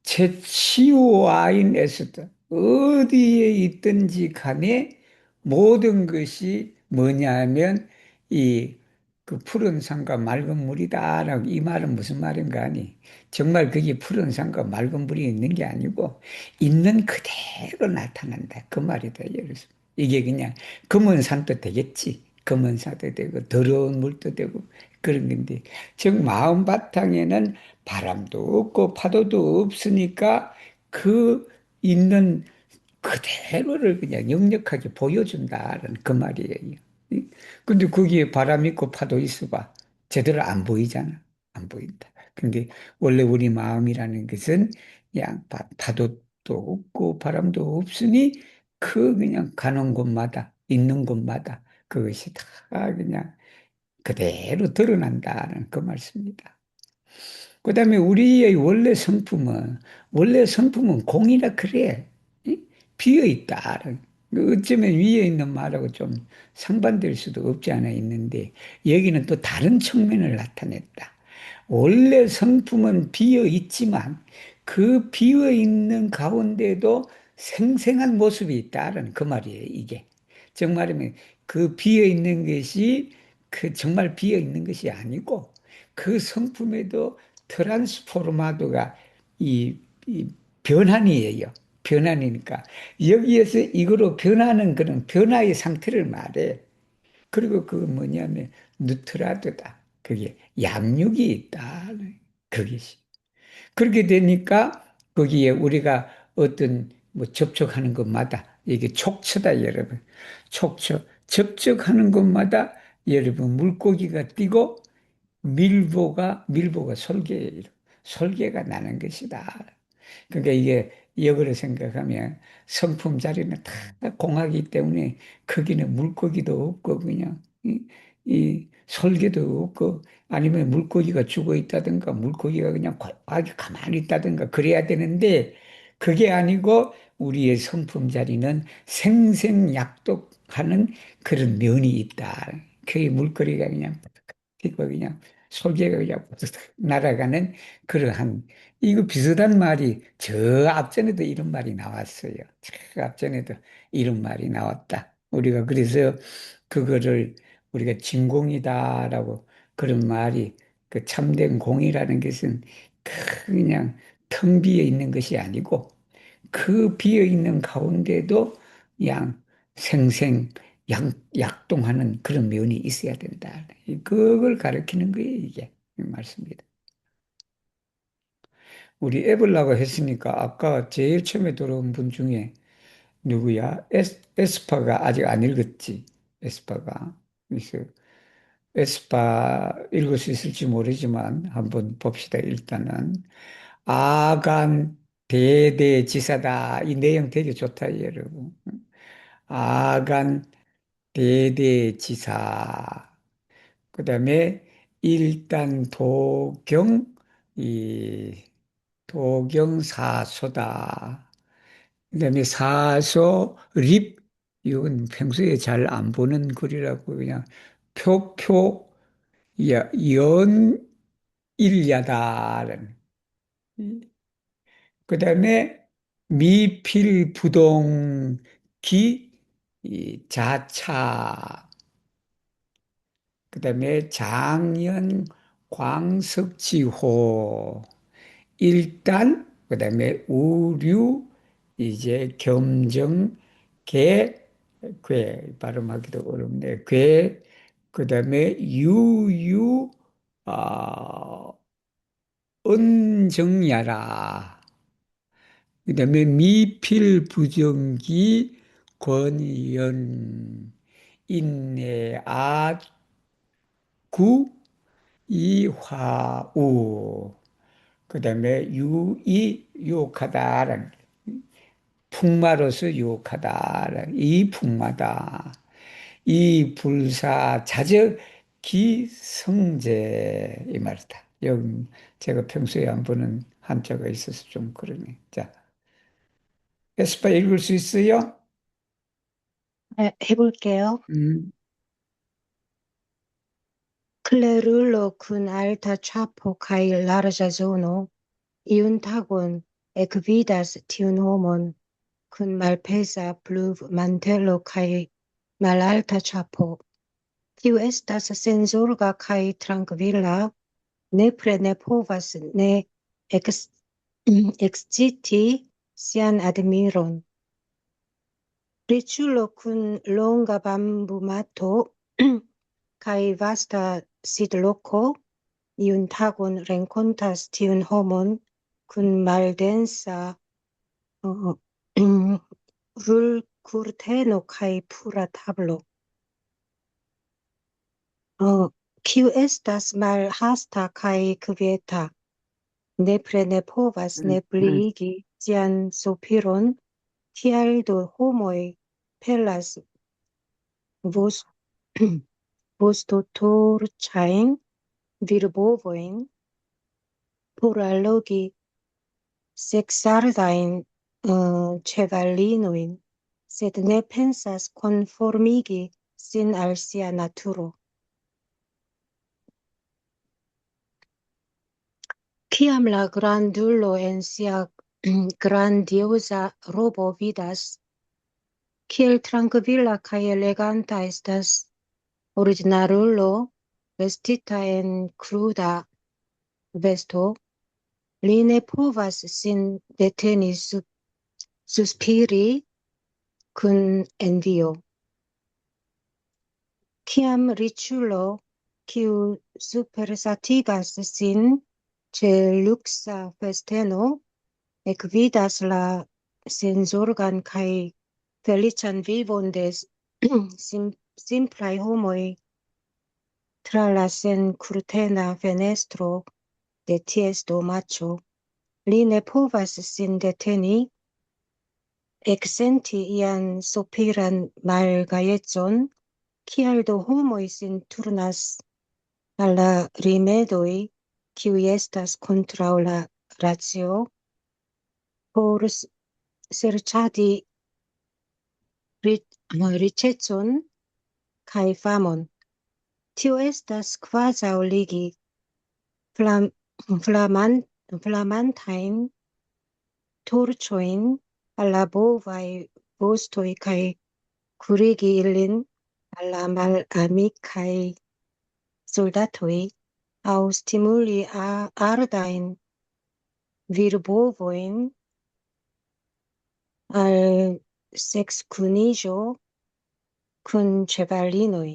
제치오아인에서도 어디에 있든지 간에 모든 것이 뭐냐면 이 그 푸른 산과 맑은 물이다라고 이 말은 무슨 말인가 하니 정말 그게 푸른 산과 맑은 물이 있는 게 아니고 있는 그대로 나타난다 그 말이다. 예를 이게 그냥 검은 산도 되겠지. 검은 산도 되고 더러운 물도 되고 그런 건데 즉 마음 바탕에는 바람도 없고 파도도 없으니까 그 있는 그대로를 그냥 역력하게 보여준다는 그 말이에요. 근데 거기에 바람 있고 파도 있어봐. 제대로 안 보이잖아. 안 보인다. 근데 원래 우리 마음이라는 것은 그냥 파도도 없고 바람도 없으니 그 그냥 가는 곳마다 있는 곳마다 그것이 다 그냥 그대로 드러난다는 그 말씀입니다. 그 다음에 우리의 원래 성품은 공이라 그래. 비어 있다. 어쩌면 위에 있는 말하고 좀 상반될 수도 없지 않아 있는데, 여기는 또 다른 측면을 나타냈다. 원래 성품은 비어 있지만, 그 비어 있는 가운데도 생생한 모습이 있다는 그 말이에요, 이게. 정 말하면 그 비어 있는 것이 그 정말 비어 있는 것이 아니고, 그 성품에도 트랜스포르마도가 이 변환이에요. 변환이니까 여기에서 이거로 변하는 그런 변화의 상태를 말해. 그리고 그 뭐냐면 누트라드다. 그게 양육이 있다. 그것이. 그렇게 되니까 거기에 우리가 어떤 뭐 접촉하는 것마다 이게 촉처다 여러분. 촉처. 접촉하는 것마다 여러분 물고기가 뛰고 밀보가 솔개가 나는 것이다. 그러니까 이게 역으로 생각하면 성품 자리는 다 공하기 때문에 거기는 물고기도 없고 그냥 이 설계도 없고 아니면 물고기가 죽어 있다든가 물고기가 그냥 아주 가만히 있다든가 그래야 되는데 그게 아니고 우리의 성품 자리는 생생약독하는 그런 면이 있다. 그 물거리가 그냥 그냥 솔개가 그냥 날아가는 그러한 이거 비슷한 말이 저 앞전에도 이런 말이 나왔어요. 저 앞전에도 이런 말이 나왔다. 우리가 그래서 그거를 우리가 진공이다라고 그런 말이 그 참된 공이라는 것은 그냥 텅 비어 있는 것이 아니고 그 비어 있는 가운데도 양 생생 약동하는 그런 면이 있어야 된다. 그걸 가르치는 거예요, 이게. 이 말씀입니다. 우리 애벌라고 했으니까 아까 제일 처음에 들어온 분 중에 누구야? 에스파가 아직 안 읽었지. 에스파가. 그래서 에스파 읽을 수 있을지 모르지만 한번 봅시다. 일단은 아간 대대지사다. 이 내용 되게 좋다, 여러분. 아간 대대지사. 그다음에 일단 이 도경사소다. 그다음에 사소립 이건 평소에 잘 안 보는 글이라고 그냥 표표 연일야다라는. 그다음에 미필부동기 자차. 그다음에 장년 광석지호 일단 그다음에 우류 이제 겸정 궤 발음하기도 어렵네. 그다음에 유유 아 은정야라. 그다음에 미필부정기 권연 인내 구 이화우 그다음에 유이 유혹하다라는 풍마로서 유혹하다라는 이 풍마다 이 불사 자적 기성제 이 말이다. 여기 제가 평소에 안 보는 한자가 있어서 좀 그러네. 자, 에스파 읽을 수 있어요? 네, 해볼게요. 음, Clerullo con alta chapo kai larga zono, iuntagon equidas tiun homon, con malpesa pluv mantello kai malalta chapo. Tiu estas senzorga kai trankvila, nepre ne povas ne exciti sian admiron. Riĉulo kun longa bambumato kai vasta sidloko, iun tagon renkontas tiun homon kun maldensa rulkurteno kaj pura tablo. Kiu estas malhasta kaj kvieta, nepre ne povas ne pliigi sian sopiron, tial do homoj pelas vostotorĉajn virbovojn por allogi seksardajn ĉevalinojn, sed ne pensas konformigi sin al sia naturo. Kiam la grandulo en sia grandioza robo vidas, kiel trankvila kaj eleganta estas originalulo vestita en kruda vesto, line povas sin deteni suspiri kun envio. Kiam riĉulo, kiu supersatigas sin ĉe luksa festeno, ekvidas la senzorgan kaj feliĉan vivon de simplaj homoj tra la senkurtena fenestro de ties domaĉo, li ne povas sin deteni, eksenti ian sopiran malgajecon, kial do homoj sin turnas al la rimedoj, kiuj estas kontraŭ la racio, por serĉadi riĉecon kaj famon. Tio estas kvazaŭ ligi flamantajn torĉojn al la bovaj vostoj kaj kurigi ilin al la malamikaj soldatoj aŭ stimuli ardajn virbovojn al sekskuniĝo kun ĉevalinoj.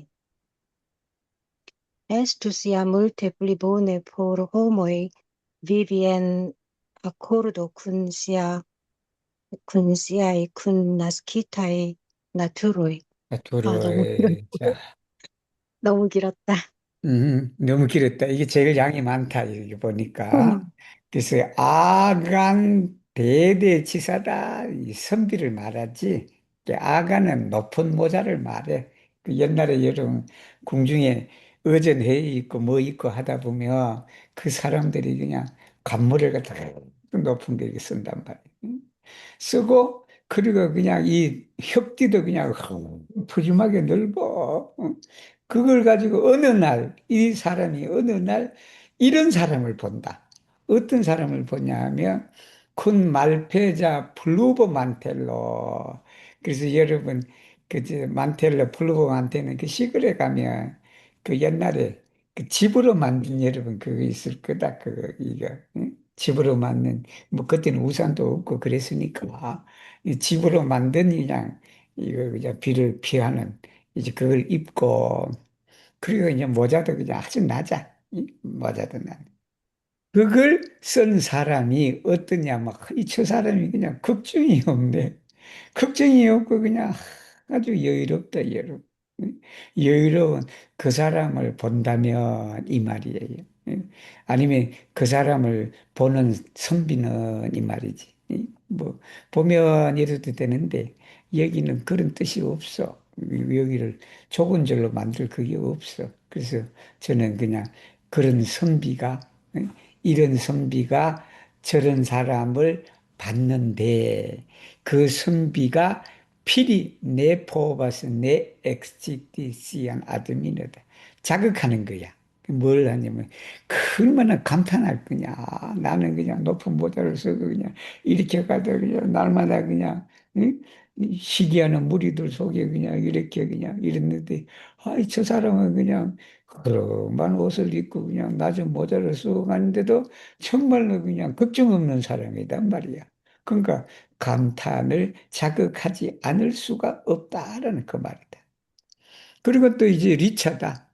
Estus ja multe pli bone por homoj vivi en akordo kun siaj kunnaskitaj naturoj. 자, 너무 길었다. 너무 길었다. 이게 제일 양이 많다. 이렇게 보니까. 그래서 아간 대대치사다. 이 선비를 말하지. 아간은 높은 모자를 말해. 그 옛날에 여러분 궁중에 의전회의 있고 뭐 있고 하다 보면 그 사람들이 그냥 간모를 갖다가 높은 데 쓴단 말이에요. 쓰고 그리고 그냥 이 혁띠도 그냥 푸짐하게 넓어. 그걸 가지고 어느 날, 이 사람이 어느 날 이런 사람을 본다. 어떤 사람을 보냐 하면, 큰 말패자 플루보 만텔로. 그래서 여러분, 만텔로, 플루보 만텔은 그 시골에 가면 그 옛날에 그 집으로 만든 여러분 그거 있을 거다. 그거, 이거. 응? 집으로 만든, 뭐 그때는 우산도 없고 그랬으니까. 이 집으로 만든 그냥, 이거 그냥 비를 피하는 이제 그걸 입고, 그리고 이제 모자도 그냥 아주 낮아. 모자도 낮아. 그걸 쓴 사람이 어떠냐, 막, 이 저 사람이 그냥 걱정이 없네. 걱정이 없고 그냥 아주 여유롭다, 여유롭. 여유로운 그 사람을 본다면 이 말이에요. 아니면 그 사람을 보는 선비는 이 말이지. 뭐, 보면 이래도 되는데, 여기는 그런 뜻이 없어. 여기를 좁은 절로 만들 그게 없어. 그래서 저는 그냥 그런 선비가, 이런 선비가 저런 사람을 봤는데, 그 선비가 필히 내 포바스 내 엑스티시한 아드미너다. 자극하는 거야. 뭘 하냐면, 얼마나 감탄할 거냐. 나는 그냥 높은 모자를 쓰고 그냥 이렇게 가다 그냥 날마다 그냥, 응? 이 시기하는 무리들 속에 그냥 이렇게 그냥 이랬는데, 아이, 저 사람은 그냥 그런 옷을 입고 그냥 낮은 모자를 쓰고 가는데도 정말로 그냥 걱정 없는 사람이단 말이야. 그러니까 감탄을 자극하지 않을 수가 없다라는 그 말이다. 그리고 또 이제 리차다.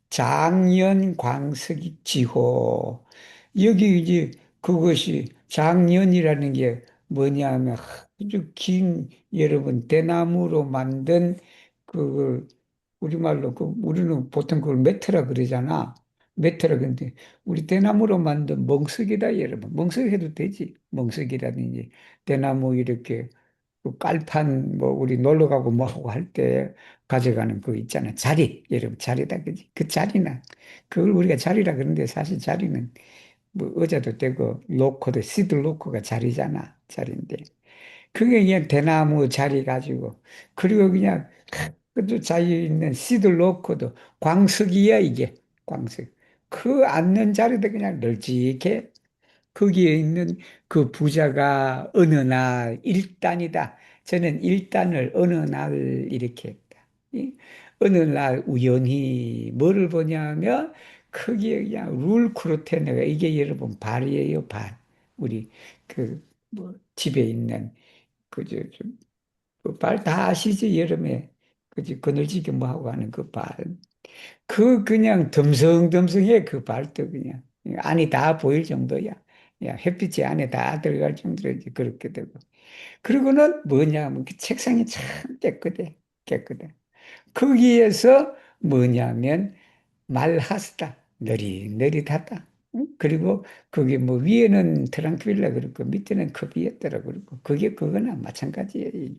장년광석이 지호. 여기 이제 그것이 장년이라는 게 뭐냐면 아주 긴 여러분 대나무로 만든 그걸 우리말로 우리는 보통 그걸 메트라 그러잖아. 메트라 근데 우리 대나무로 만든 멍석이다 여러분. 멍석 해도 되지. 멍석이라든지 대나무 이렇게 그 깔판 뭐 우리 놀러 가고 뭐 하고 할 때 가져가는 거 있잖아. 자리. 여러분 자리다 그지? 그 자리나 그걸 우리가 자리라 그러는데 사실 자리는 뭐 의자도 되고 로코도 시드 로코가 자리잖아. 자리인데. 그게 그냥 대나무 자리 가지고 그리고 그냥 그도 자유 있는 시드 로코도 광석이야 이게. 광석. 그 앉는 자리도 그냥 널찍해. 거기에 있는 그 부자가 어느 날 일단이다. 저는 일단을 어느 날 이렇게 했다. 어느 날 우연히 뭐를 보냐면 크기에 그냥 룰크루테네가 이게 여러분 발이에요, 발. 우리 그 뭐 집에 있는 그발 다 아시죠? 여름에 그지 그늘지게 뭐 하고 하는 그 발. 그 그냥 듬성듬성해 그 발도 그냥 안이 다 보일 정도야. 야, 햇빛이 안에 다 들어갈 정도로 이제 그렇게 되고. 그리고는 뭐냐면 그 책상이 참 깨끗해. 깨끗해. 거기에서 뭐냐면 말하스다. 느릿느릿하다. 응? 그리고 그게 뭐 위에는 트랑크빌라 그렇고 밑에는 커비였더라 그러고 그게 그거나 마찬가지예요.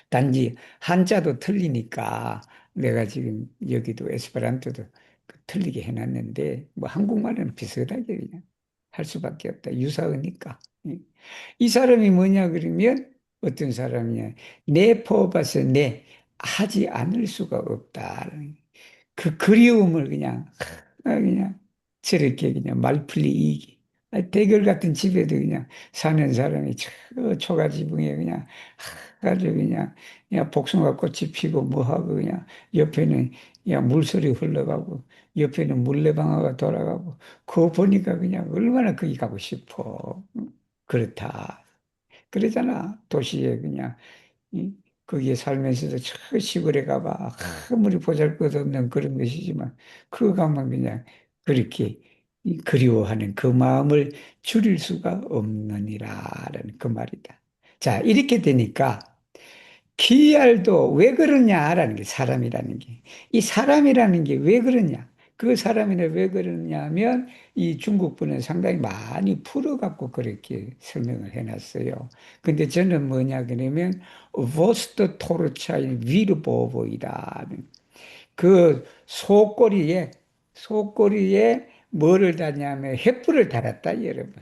단지 한자도 틀리니까 내가 지금 여기도 에스페란토도 틀리게 해놨는데 뭐 한국말은 비슷하게 그냥 할 수밖에 없다. 유사어니까. 예. 이 사람이 뭐냐 그러면 어떤 사람이냐. 내 포밭에 내 하지 않을 수가 없다. 그 그리움을 그냥 저렇게 그냥 말풀이 대결 같은 집에도 그냥 사는 사람이 저 초가지붕에 그냥 아주 그냥 복숭아 꽃이 피고 뭐하고 그냥 옆에는 그냥 물소리 흘러가고 옆에는 물레방아가 돌아가고 그거 보니까 그냥 얼마나 거기 가고 싶어. 그렇다. 그러잖아. 도시에 그냥 이? 거기에 살면서도 저 시골에 가봐 아무리 보잘것없는 그런 것이지만 그거 가면 그냥 그렇게 그리워하는 그 마음을 줄일 수가 없느니라라는 그 말이다. 자, 이렇게 되니까 KR도 왜 그러냐라는 게 사람이라는 게. 이 사람이라는 게 왜 그러냐. 그 사람이는 왜 그러냐면 이 중국분은 상당히 많이 풀어갖고 그렇게 설명을 해놨어요. 근데 저는 뭐냐 그러면 워스트 토르차인 위르보보이다. 그 속꼬리에 뭐를 다냐면 횃불을 달았다 여러분.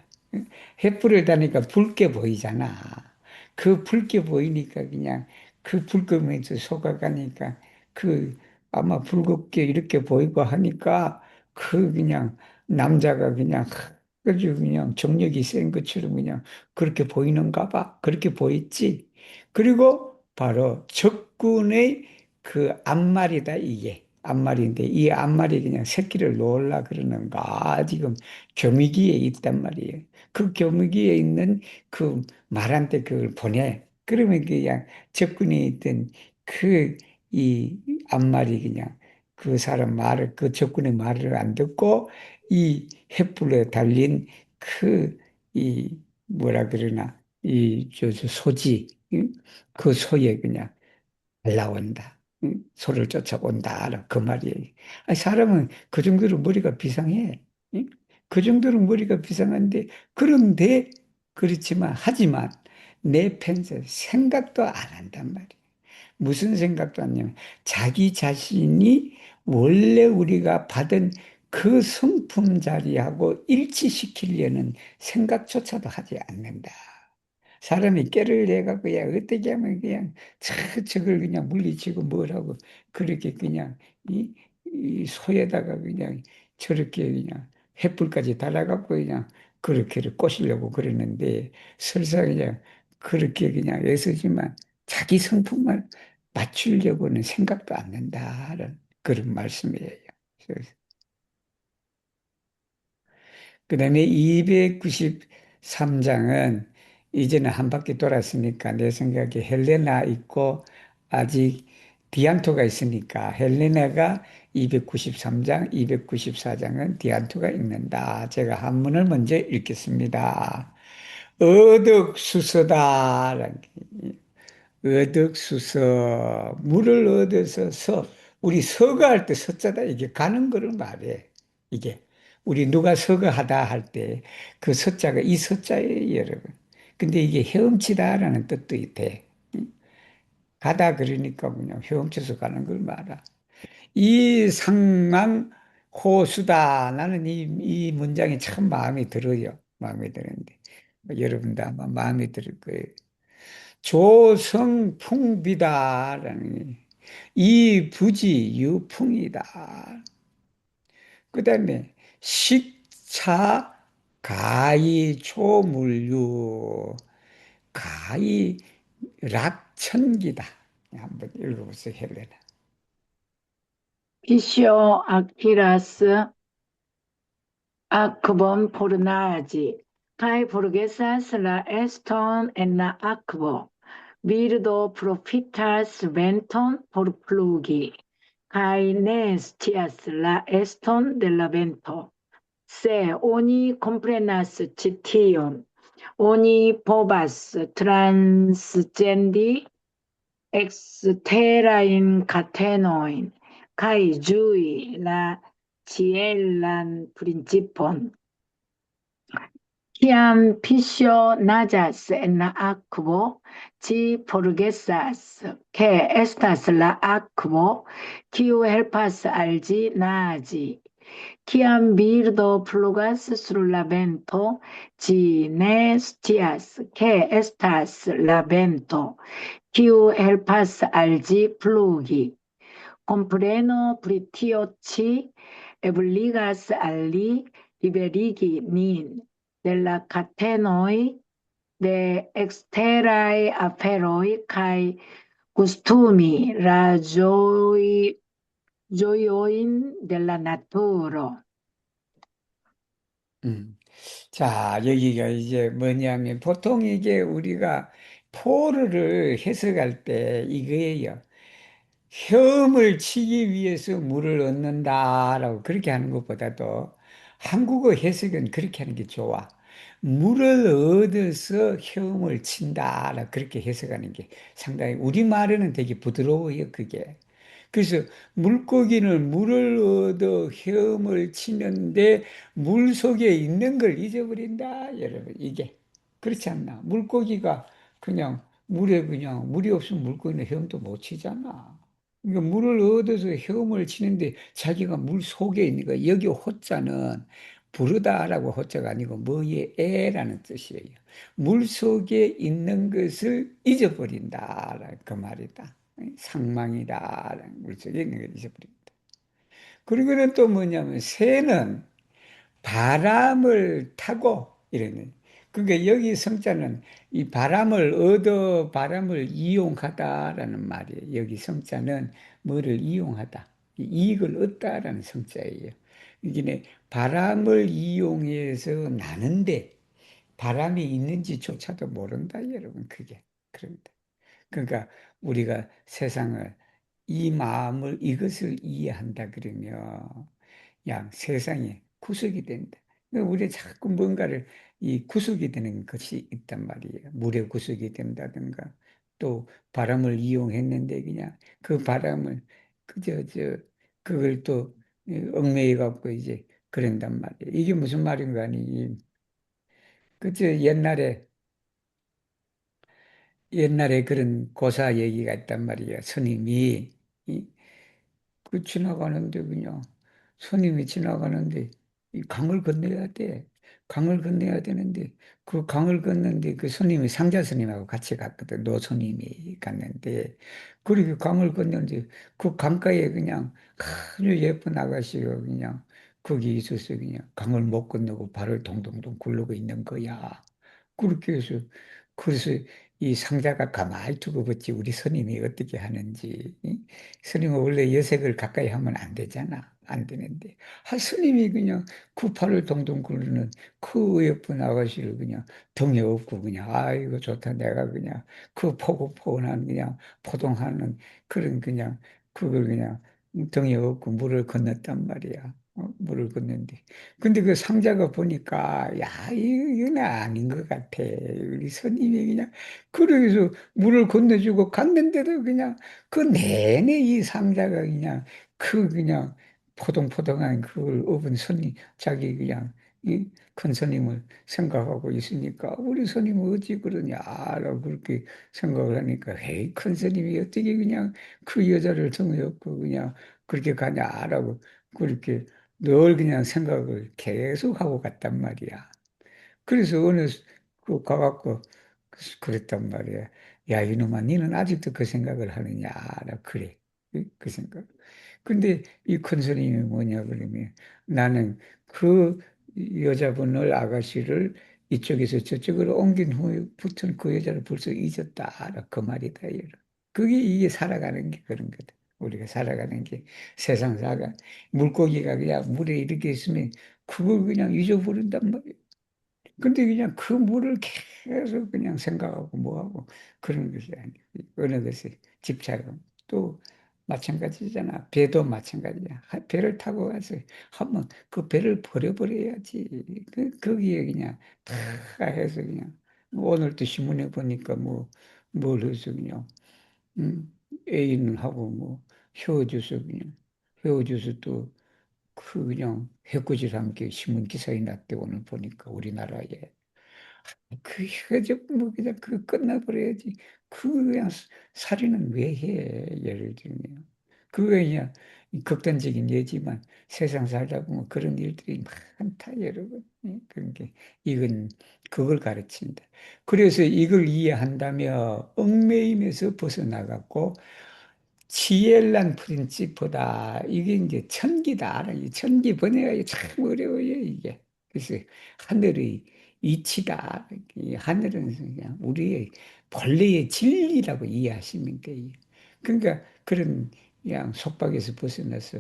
횃불을 다니까 붉게 보이잖아. 그 붉게 보이니까 그냥 그 붉으면서 속아가니까 그 아마 붉게 이렇게 보이고 하니까 그 그냥 남자가 그냥 아주 그냥 정력이 센 것처럼 그냥 그렇게 보이는가 봐. 그렇게 보였지. 그리고 바로 적군의 그 앞말이다 이게. 앞말인데 이 앞말이 그냥 새끼를 놓으려 그러는가 지금 교미기에 있단 말이에요. 그 교무기에 있는 그 말한테 그걸 보내. 그러면 그냥 적군이 있던 그 이 앞말이 그냥 그 사람 말을, 그 적군의 말을 안 듣고 이 횃불에 달린 그 이 뭐라 그러나 저 소지, 응? 그 소에 그냥 날라온다. 응? 소를 쫓아온다. 그 말이에요. 아니, 사람은 그 정도로 머리가 비상해. 응? 그 정도로 머리가 비상한데, 그런데, 그렇지만, 하지만, 내 편세 생각도 안 한단 말이에요. 무슨 생각도 안 하냐면, 자기 자신이 원래 우리가 받은 그 성품 자리하고 일치시키려는 생각조차도 하지 않는다. 사람이 깨를 내가 그냥 어떻게 하면 그냥 저걸 그냥 물리치고 뭐라고 그렇게 그냥 이 소에다가 그냥 저렇게 그냥 횃불까지 달아갖고 그냥 그렇게를 꼬시려고 그러는데 설사 그냥 그렇게 그냥 애쓰지만 자기 성품만 맞추려고는 생각도 않는다는 그런 말씀이에요. 그 다음에 293장은 이제는 한 바퀴 돌았으니까 내 생각에 헬레나 있고 아직 디안토가 있으니까 헬레나가 293장, 294장은 디안토가 읽는다. 제가 한문을 먼저 읽겠습니다. 어덕수서다. 어덕수서. 물을 얻어서 우리 서가할 때 서자다. 이게 가는 거를 말해. 이게. 우리 누가 서가하다 할 때 그 서자가 이 서자예요, 여러분. 근데 이게 헤엄치다라는 뜻도 있대. 가다 그러니까 그냥 헤엄쳐서 가는 걸 말아. 이 상망 호수다. 나는 이 문장이 참 마음에 들어요. 마음에 드는데. 여러분도 아마 마음에 들을 거예요. 조성풍비다라는 이 부지 유풍이다. 그 다음에 식차 가히 초물유 가히 락천기다. 한번 읽어보세요, 헬레나. 피시오 아키라스 아크본 포르나지 카이 포르게사스 라 에스톤 엔나 아크보 Virdo profitas venton por plugi, cae ne scias la eston de la vento. Se oni comprenas ĉi tion, oni povas transcendi eksterajn katenojn kaj ĝui la ĉielan principon. Kiam piscio naĝas en la akvo, ci forgesas, ke estas la akvo, kiu helpas al ĝi naĝi. Kiam birdo flugas sur la vento, ĝi ne scias, ke estas la vento, kiu helpas al ĝi flugi. Kompreno pri tio ĉi ebligas al li liberigi nin de la catenoi de exterae aferoi cae gustumi la gioioin de la naturo. 자, 여기가 이제 뭐냐면 보통 이게 우리가 포르를 해석할 때 이거예요. 헤엄을 치기 위해서 물을 얻는다라고 그렇게 하는 것보다도 한국어 해석은 그렇게 하는 게 좋아. 물을 얻어서 헤엄을 친다라 그렇게 해석하는 게 상당히 우리말에는 되게 부드러워요, 그게. 그래서 물고기는 물을 얻어 헤엄을 치는데 물 속에 있는 걸 잊어버린다, 여러분. 이게 그렇지 않나? 물고기가 그냥 물에 그냥 물이 없으면 물고기는 헤엄도 못 치잖아. 그러니까 물을 얻어서 헤엄을 치는데 자기가 물 속에 있는 거 여기 호자는 부르다라고 호자가 아니고 뭐에 애라는 뜻이에요. 물 속에 있는 것을 잊어버린다 그 말이다. 상망이다라는 물 속에 있는 걸 잊어버린다. 그리고는 또 뭐냐면 새는 바람을 타고 이러는. 그러니까 여기 성자는 이 바람을 얻어 바람을 이용하다라는 말이에요. 여기 성자는 뭐를 이용하다, 이익을 얻다라는 성자예요. 이게 바람을 이용해서 나는데 바람이 있는지조차도 모른다, 여러분. 그게 그럽니다. 그러니까 우리가 세상을 이 마음을 이것을 이해한다 그러면 야, 세상에 구속이 된다. 그러니까 우리 자꾸 뭔가를 이 구속이 되는 것이 있단 말이에요. 물에 구속이 된다든가 또 바람을 이용했는데 그냥 그 바람을 그저 그걸 또 얽매여 갖고 이제 그런단 말이에요. 이게 무슨 말인가 하니 그저 옛날에 그런 고사 얘기가 있단 말이에요. 스님이 그 지나가는데 그냥 스님이 지나가는데 이 강을 건너야 돼. 강을 건너야 되는데 그 강을 건너는데 그 스님이 상자 스님하고 같이 갔거든. 노 스님이 갔는데 그리고 강을 건너는데 그 강가에 그냥 아주 예쁜 아가씨가 그냥 거기 있어서 그냥 강을 못 건너고 발을 동동동 굴르고 있는 거야. 그렇게 해서 그래서 이 상자가 가만히 두고 봤지 우리 스님이 어떻게 하는지. 이? 스님은 원래 여색을 가까이 하면 안 되잖아. 안 되는데. 스님이 그냥 그 팔을 동동 굴르는 그 예쁜 아가씨를 그냥 등에 업고 그냥 아이고 좋다. 내가 그냥 그 포근포근한 그냥 포동하는 그런 그냥 그걸 그냥 등에 업고 물을 건넜단 말이야. 물을 건넜는데. 근데 그 상자가 보니까, 야, 이건 아닌 것 같아. 우리 스님이 그냥, 그러고서 물을 건네주고 갔는데도 그냥 그 내내 이 상자가 그냥 그 그냥 포동포동한 그걸 업은 스님, 자기 그냥 이 큰 스님을 생각하고 있으니까 우리 스님은 어찌 그러냐라고 그렇게 생각을 하니까 에이, 큰 스님이 어떻게 그냥 그 여자를 등에 업고 그냥 그렇게 가냐라고 그렇게 늘 그냥 생각을 계속 하고 갔단 말이야. 그래서 어느 그 가갖고 그랬단 말이야. 야, 이놈아, 니는 아직도 그 생각을 하느냐? 라 그래. 그 생각. 근데 이 큰 스님이 뭐냐 그러면 나는 그 여자분을 아가씨를 이쪽에서 저쪽으로 옮긴 후부터는 그 여자를 벌써 잊었다. 그 말이다. 이래. 그게 이게 살아가는 게 그런 거다. 우리가 살아가는 게 세상 살아가. 물고기가 그냥 물에 이렇게 있으면 그걸 그냥 잊어버린단 말이에요. 근데 그냥 그 물을 계속 그냥 생각하고 뭐하고 그런 것이 아니에요. 어느 것에 집착하고. 또 마찬가지잖아. 배도 마찬가지야. 배를 타고 가서 한번 그 배를 버려버려야지. 거기에 그냥 다 해서 그냥 오늘도 신문에 보니까 뭘 해서 그냥 애인하고 헤어져서 그냥 헤어져서 또 그 그냥 해코지를 함께 신문 기사에 났대 오늘 보니까 우리나라에 그 해적 그냥 그 끝나버려야지. 그 그냥 살인은 왜 해? 예를 들면 그거 그냥 극단적인 예지만 세상 살다 보면 그런 일들이 많다 여러분. 예, 그런 게 이건 그걸 가르친다. 그래서 이걸 이해한다면 얽매임에서 벗어나갖고 지엘란 프린치프다. 이게 이제 천기다. 이 천기 번역하기 참 어려워요, 이게. 그래서 하늘의 이치다. 이 하늘은 그냥 우리의 본래의 진리라고 이해하시면 돼요. 그러니까 그런 그냥 속박에서 벗어나서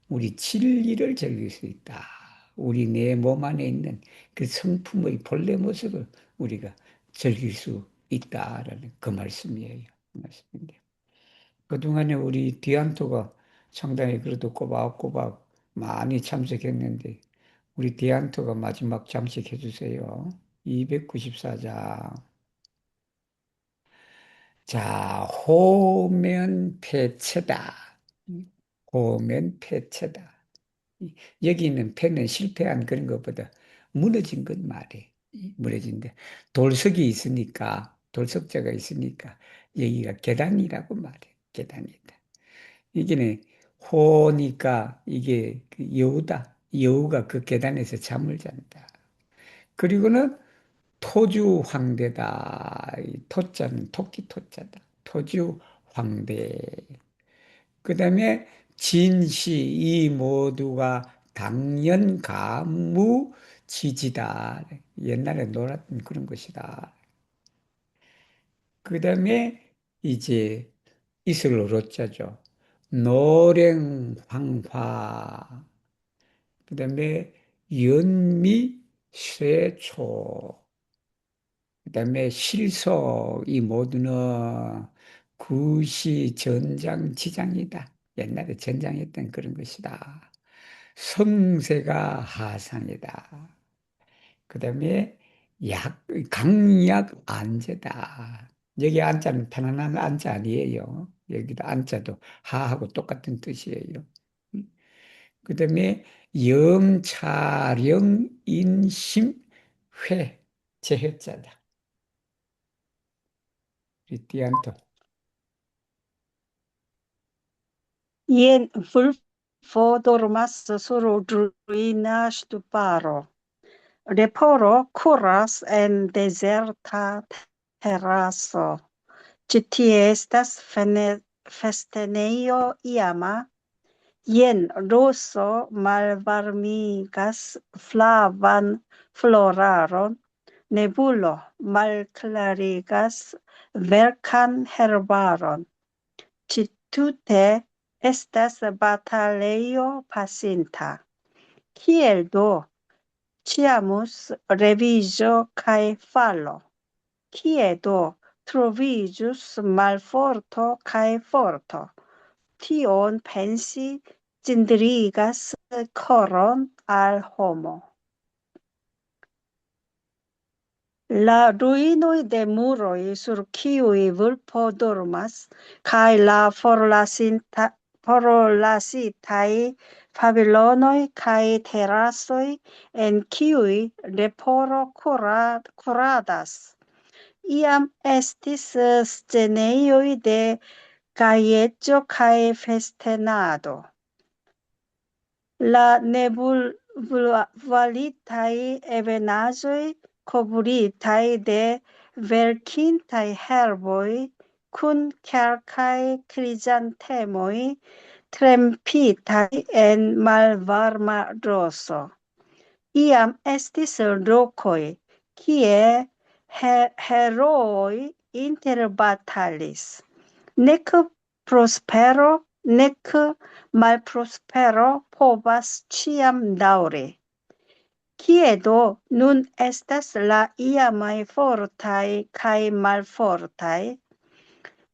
우리 진리를 즐길 수 있다. 우리 내 몸 안에 있는 그 성품의 본래 모습을 우리가 즐길 수 있다라는 그 말씀이에요. 그 말씀인데. 그동안에 우리 디안토가 상당히 그래도 꼬박꼬박 많이 참석했는데 우리 디안토가 마지막 장식해 주세요. 294장. 자, 호면패체다. 호면패체다. 여기는 패는 실패한 그런 것보다 무너진 것 말이에요. 무너진데 돌석이 있으니까 돌석자가 있으니까 여기가 계단이라고 말해요. 계단이다. 이게는 호니까 이게 그 여우다. 여우가 그 계단에서 잠을 잔다. 그리고는 토주 황대다. 이 토자는 토끼 토자다. 토주 황대. 그 다음에 진시 이 모두가 당연가무 지지다. 옛날에 놀았던 그런 것이다. 그 다음에 이제 이슬로 자죠. 노랭황화. 그 다음에 연미쇠초. 그 다음에 실소. 이 모두는 구시 전장지장이다. 옛날에 전장했던 그런 것이다. 성세가 하상이다. 그 다음에 강약 안제다. 여기 안자는 편안한 안자 아니에요. 여기도 안자도 하하고 똑같은 뜻이에요. 그 다음에 영차령 인심회 제해자다. 리띠안토. Ien vulfodormas sur ruina stuparo. Reporo curas en deserta terraso. Citie estas festeneio iama. Ien rosso malvarmigas flavan floraron. Nebulo malclarigas vercan herbaron. Citute estas bataleio pasinta. Kiel do ciamus reviso cae fallo? Kie do trovigius malforto cae forto? Tion pensi cindrigas coron al homo. La ruinoi de muroi sur kiui vulpo dormas, cae la forlasitai pavilonoi cae terrasoi en kiui leporo curadas. Iam estis sceneioi de gaieggio cae festenado. La nebulvalitai evenazoi cobritai de vercintai herboi cun calcae crisantemoi trempitai en malvarma rosso. Iam estis rocoi, kie heroi interbatalis. Nec prospero nec mal prospero povas ciam daŭri. Quiedo nun estas la iamaj fortaj kaj malfortaj,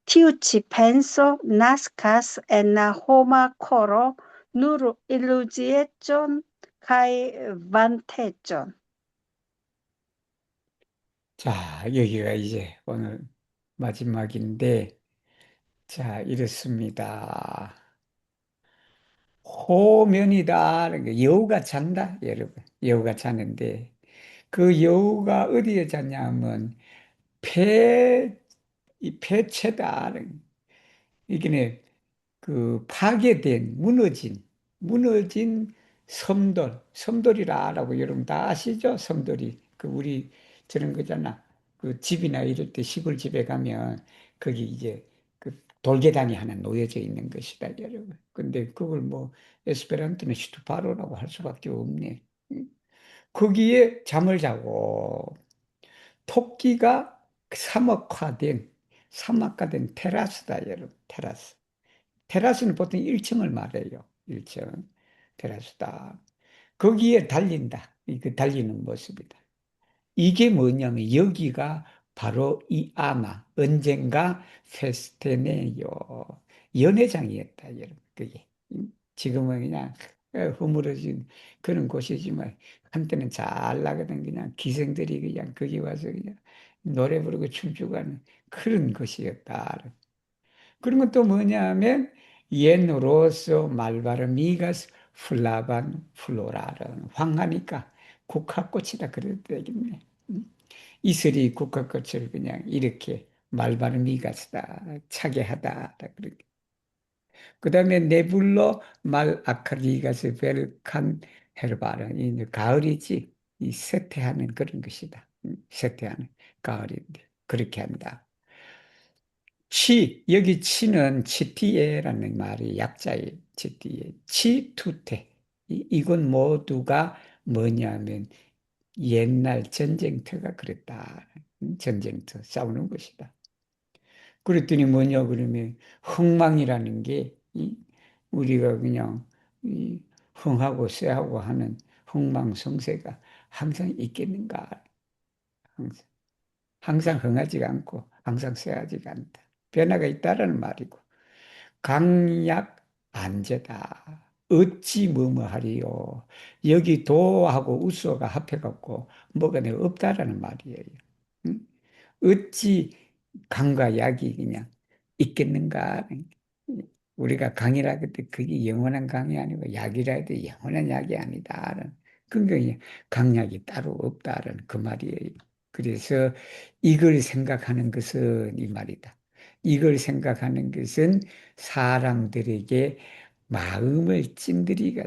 tiu ĉi penso naskas en la homa koro nur iluzieĝon kaj vanteĝon. 자, 여기가 이제 오늘 마지막인데, 자, 이렇습니다. 호면이다. 그러니까 여우가 잔다, 여러분. 여우가 자는데, 그 여우가 어디에 잤냐면, 이 폐체다. 이게 그 파괴된, 무너진 섬돌이라고 여러분 다 아시죠? 섬돌이. 그 우리 저런 거잖아. 그 집이나 이럴 때 시골 집에 가면 거기 이제 그 돌계단이 하나 놓여져 있는 것이다, 여러분. 근데 그걸 뭐 에스페란토는 슈투파로라고 할 수밖에 없네. 응? 거기에 잠을 자고 토끼가 사막화된 테라스다, 여러분. 테라스. 테라스는 보통 1층을 말해요. 1층. 테라스다. 거기에 달린다. 그 달리는 모습이다. 이게 뭐냐면 여기가 바로 이 아마 언젠가 페스테네요. 연회장이었다, 여러분. 그게. 지금은 그냥 허물어진 그런 곳이지만 한때는 잘 나가던 그냥 기생들이 그냥 거기 와서 그냥 노래 부르고 춤추고 하는 그런 곳이었다. 그런 것도 뭐냐면 옛로서 말바르미가스 플라반 플로라는 황하니까 국화꽃이다 그래도 되겠네. 이슬이 국화꽃을 그냥 이렇게 말바르미가스다 차게 하다 그렇게. 그 다음에 네불로 말 아카리가스 벨칸 헤르바르 이 가을이지 이 쇠퇴하는 그런 것이다. 쇠퇴하는 가을인데 그렇게 한다. 여기 치는 치티에라는 말이 약자예요. 치티에. 치투테. 이건 모두가 뭐냐면 옛날 전쟁터가 그랬다. 전쟁터, 싸우는 것이다. 그랬더니 뭐냐 그러면 흥망이라는 게 우리가 그냥 흥하고 쇠하고 하는 흥망성쇠가 항상 있겠는가? 항상 흥하지가 않고 항상 쇠하지가 않다. 변화가 있다라는 말이고. 강약 안제다. 어찌 뭐뭐하리요. 여기 도하고 우수어가 합해갖고 뭐가 내가 없다라는 말이에요. 응? 어찌 강과 약이 그냥 있겠는가? 우리가 강이라 그때 그게 영원한 강이 아니고 약이라 해도 영원한 약이 아니다. 그러니까 강약이 따로 없다는 그 말이에요. 그래서 이걸 생각하는 것은 이 말이다. 이걸 생각하는 것은 사람들에게 마음을 찐들이가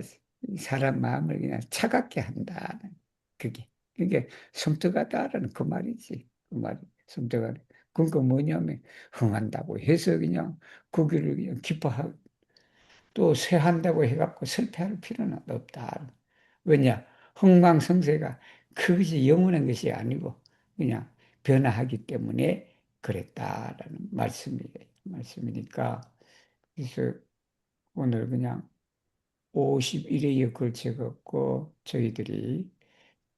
사람 마음을 그냥 차갑게 한다는 그게 섬뜩하다라는 그 말이지. 그 말이 섬뜩하다. 그러니까 뭐냐면 흥한다고 해서 그냥 거기를 그냥 기뻐하고 또 쇠한다고 해갖고 슬퍼할 필요는 없다. 왜냐? 흥망성쇠가 그것이 영원한 것이 아니고 그냥 변화하기 때문에 그랬다라는 말씀이니까 그래서 오늘 그냥 51회에 걸쳐갖고 저희들이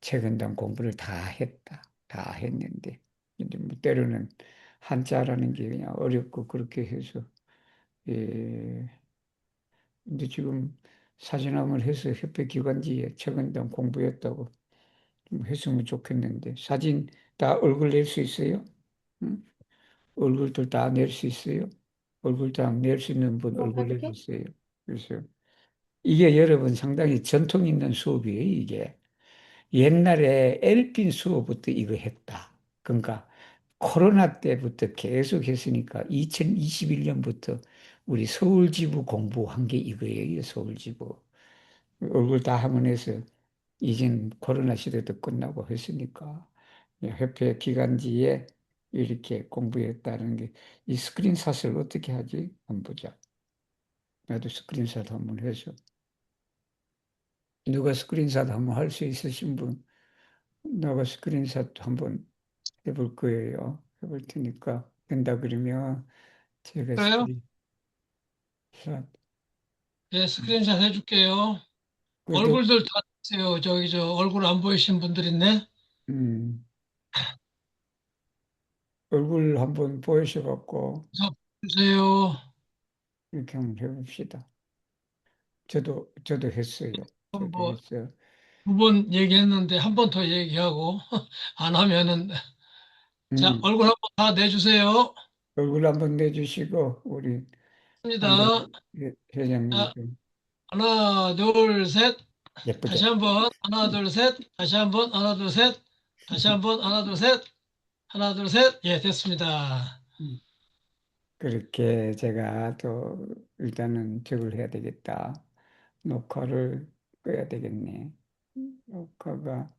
책은당 공부를 다 했다. 다 했는데 이제 뭐 때로는 한자라는 게 그냥 어렵고 그렇게 해서 예, 근데 지금 사진함을 해서 협회 기관지에 책은당 공부했다고 좀 했으면 좋겠는데 사진 다 얼굴 낼 수 있어요? 응? 얼굴들 다 낼 수 있어요? 얼굴 다 낼 수 있는 분 얼굴 내주세요. 그래서 이게 여러분 상당히 전통 있는 수업이에요, 이게. 옛날에 엘핀 수업부터 이거 했다. 그러니까 코로나 때부터 계속 했으니까 2021년부터 우리 서울지부 공부한 게 이거예요, 서울지부. 얼굴 다 하면 해서 이젠 코로나 시대도 끝나고 했으니까 협회 기간지에 이렇게 공부했다는 게 이 스크린샷을 어떻게 하지? 한번 보자. 나도 스크린샷 한번 해서 누가 스크린샷 한번 할 수 있으신 분 나가 스크린샷 한번 해볼 거예요. 해볼 테니까 된다 그러면 제가 그래요? 네, 스크린샷 해줄게요. 그래도, 얼굴들 다 주세요. 저 얼굴 안 보이신 분들 있네. 음, 얼굴 한번 보여셔갖고, 그래서 주세요. 이렇게 한번 해봅시다. 저도 했어요. 저도 뭐, 했어요. 2번 얘기했는데 한 번 더 얘기하고, 안 하면은, 자, 음, 얼굴 한번 다 내주세요. 얼굴 한번 내주시고, 우리 한번 합니다. 회장님 자, 좀 하나, 둘, 셋. 다시 예쁘게. 한 번. 하나, 둘, 셋. 다시 한 번. 하나, 둘, 셋. 다시 한 번. 하나, 둘, 셋. 하나, 둘, 셋. 예, 됐습니다. 음, 그렇게 제가 또 일단은 저걸 해야 되겠다. 녹화를 꺼야 되겠네. 녹화가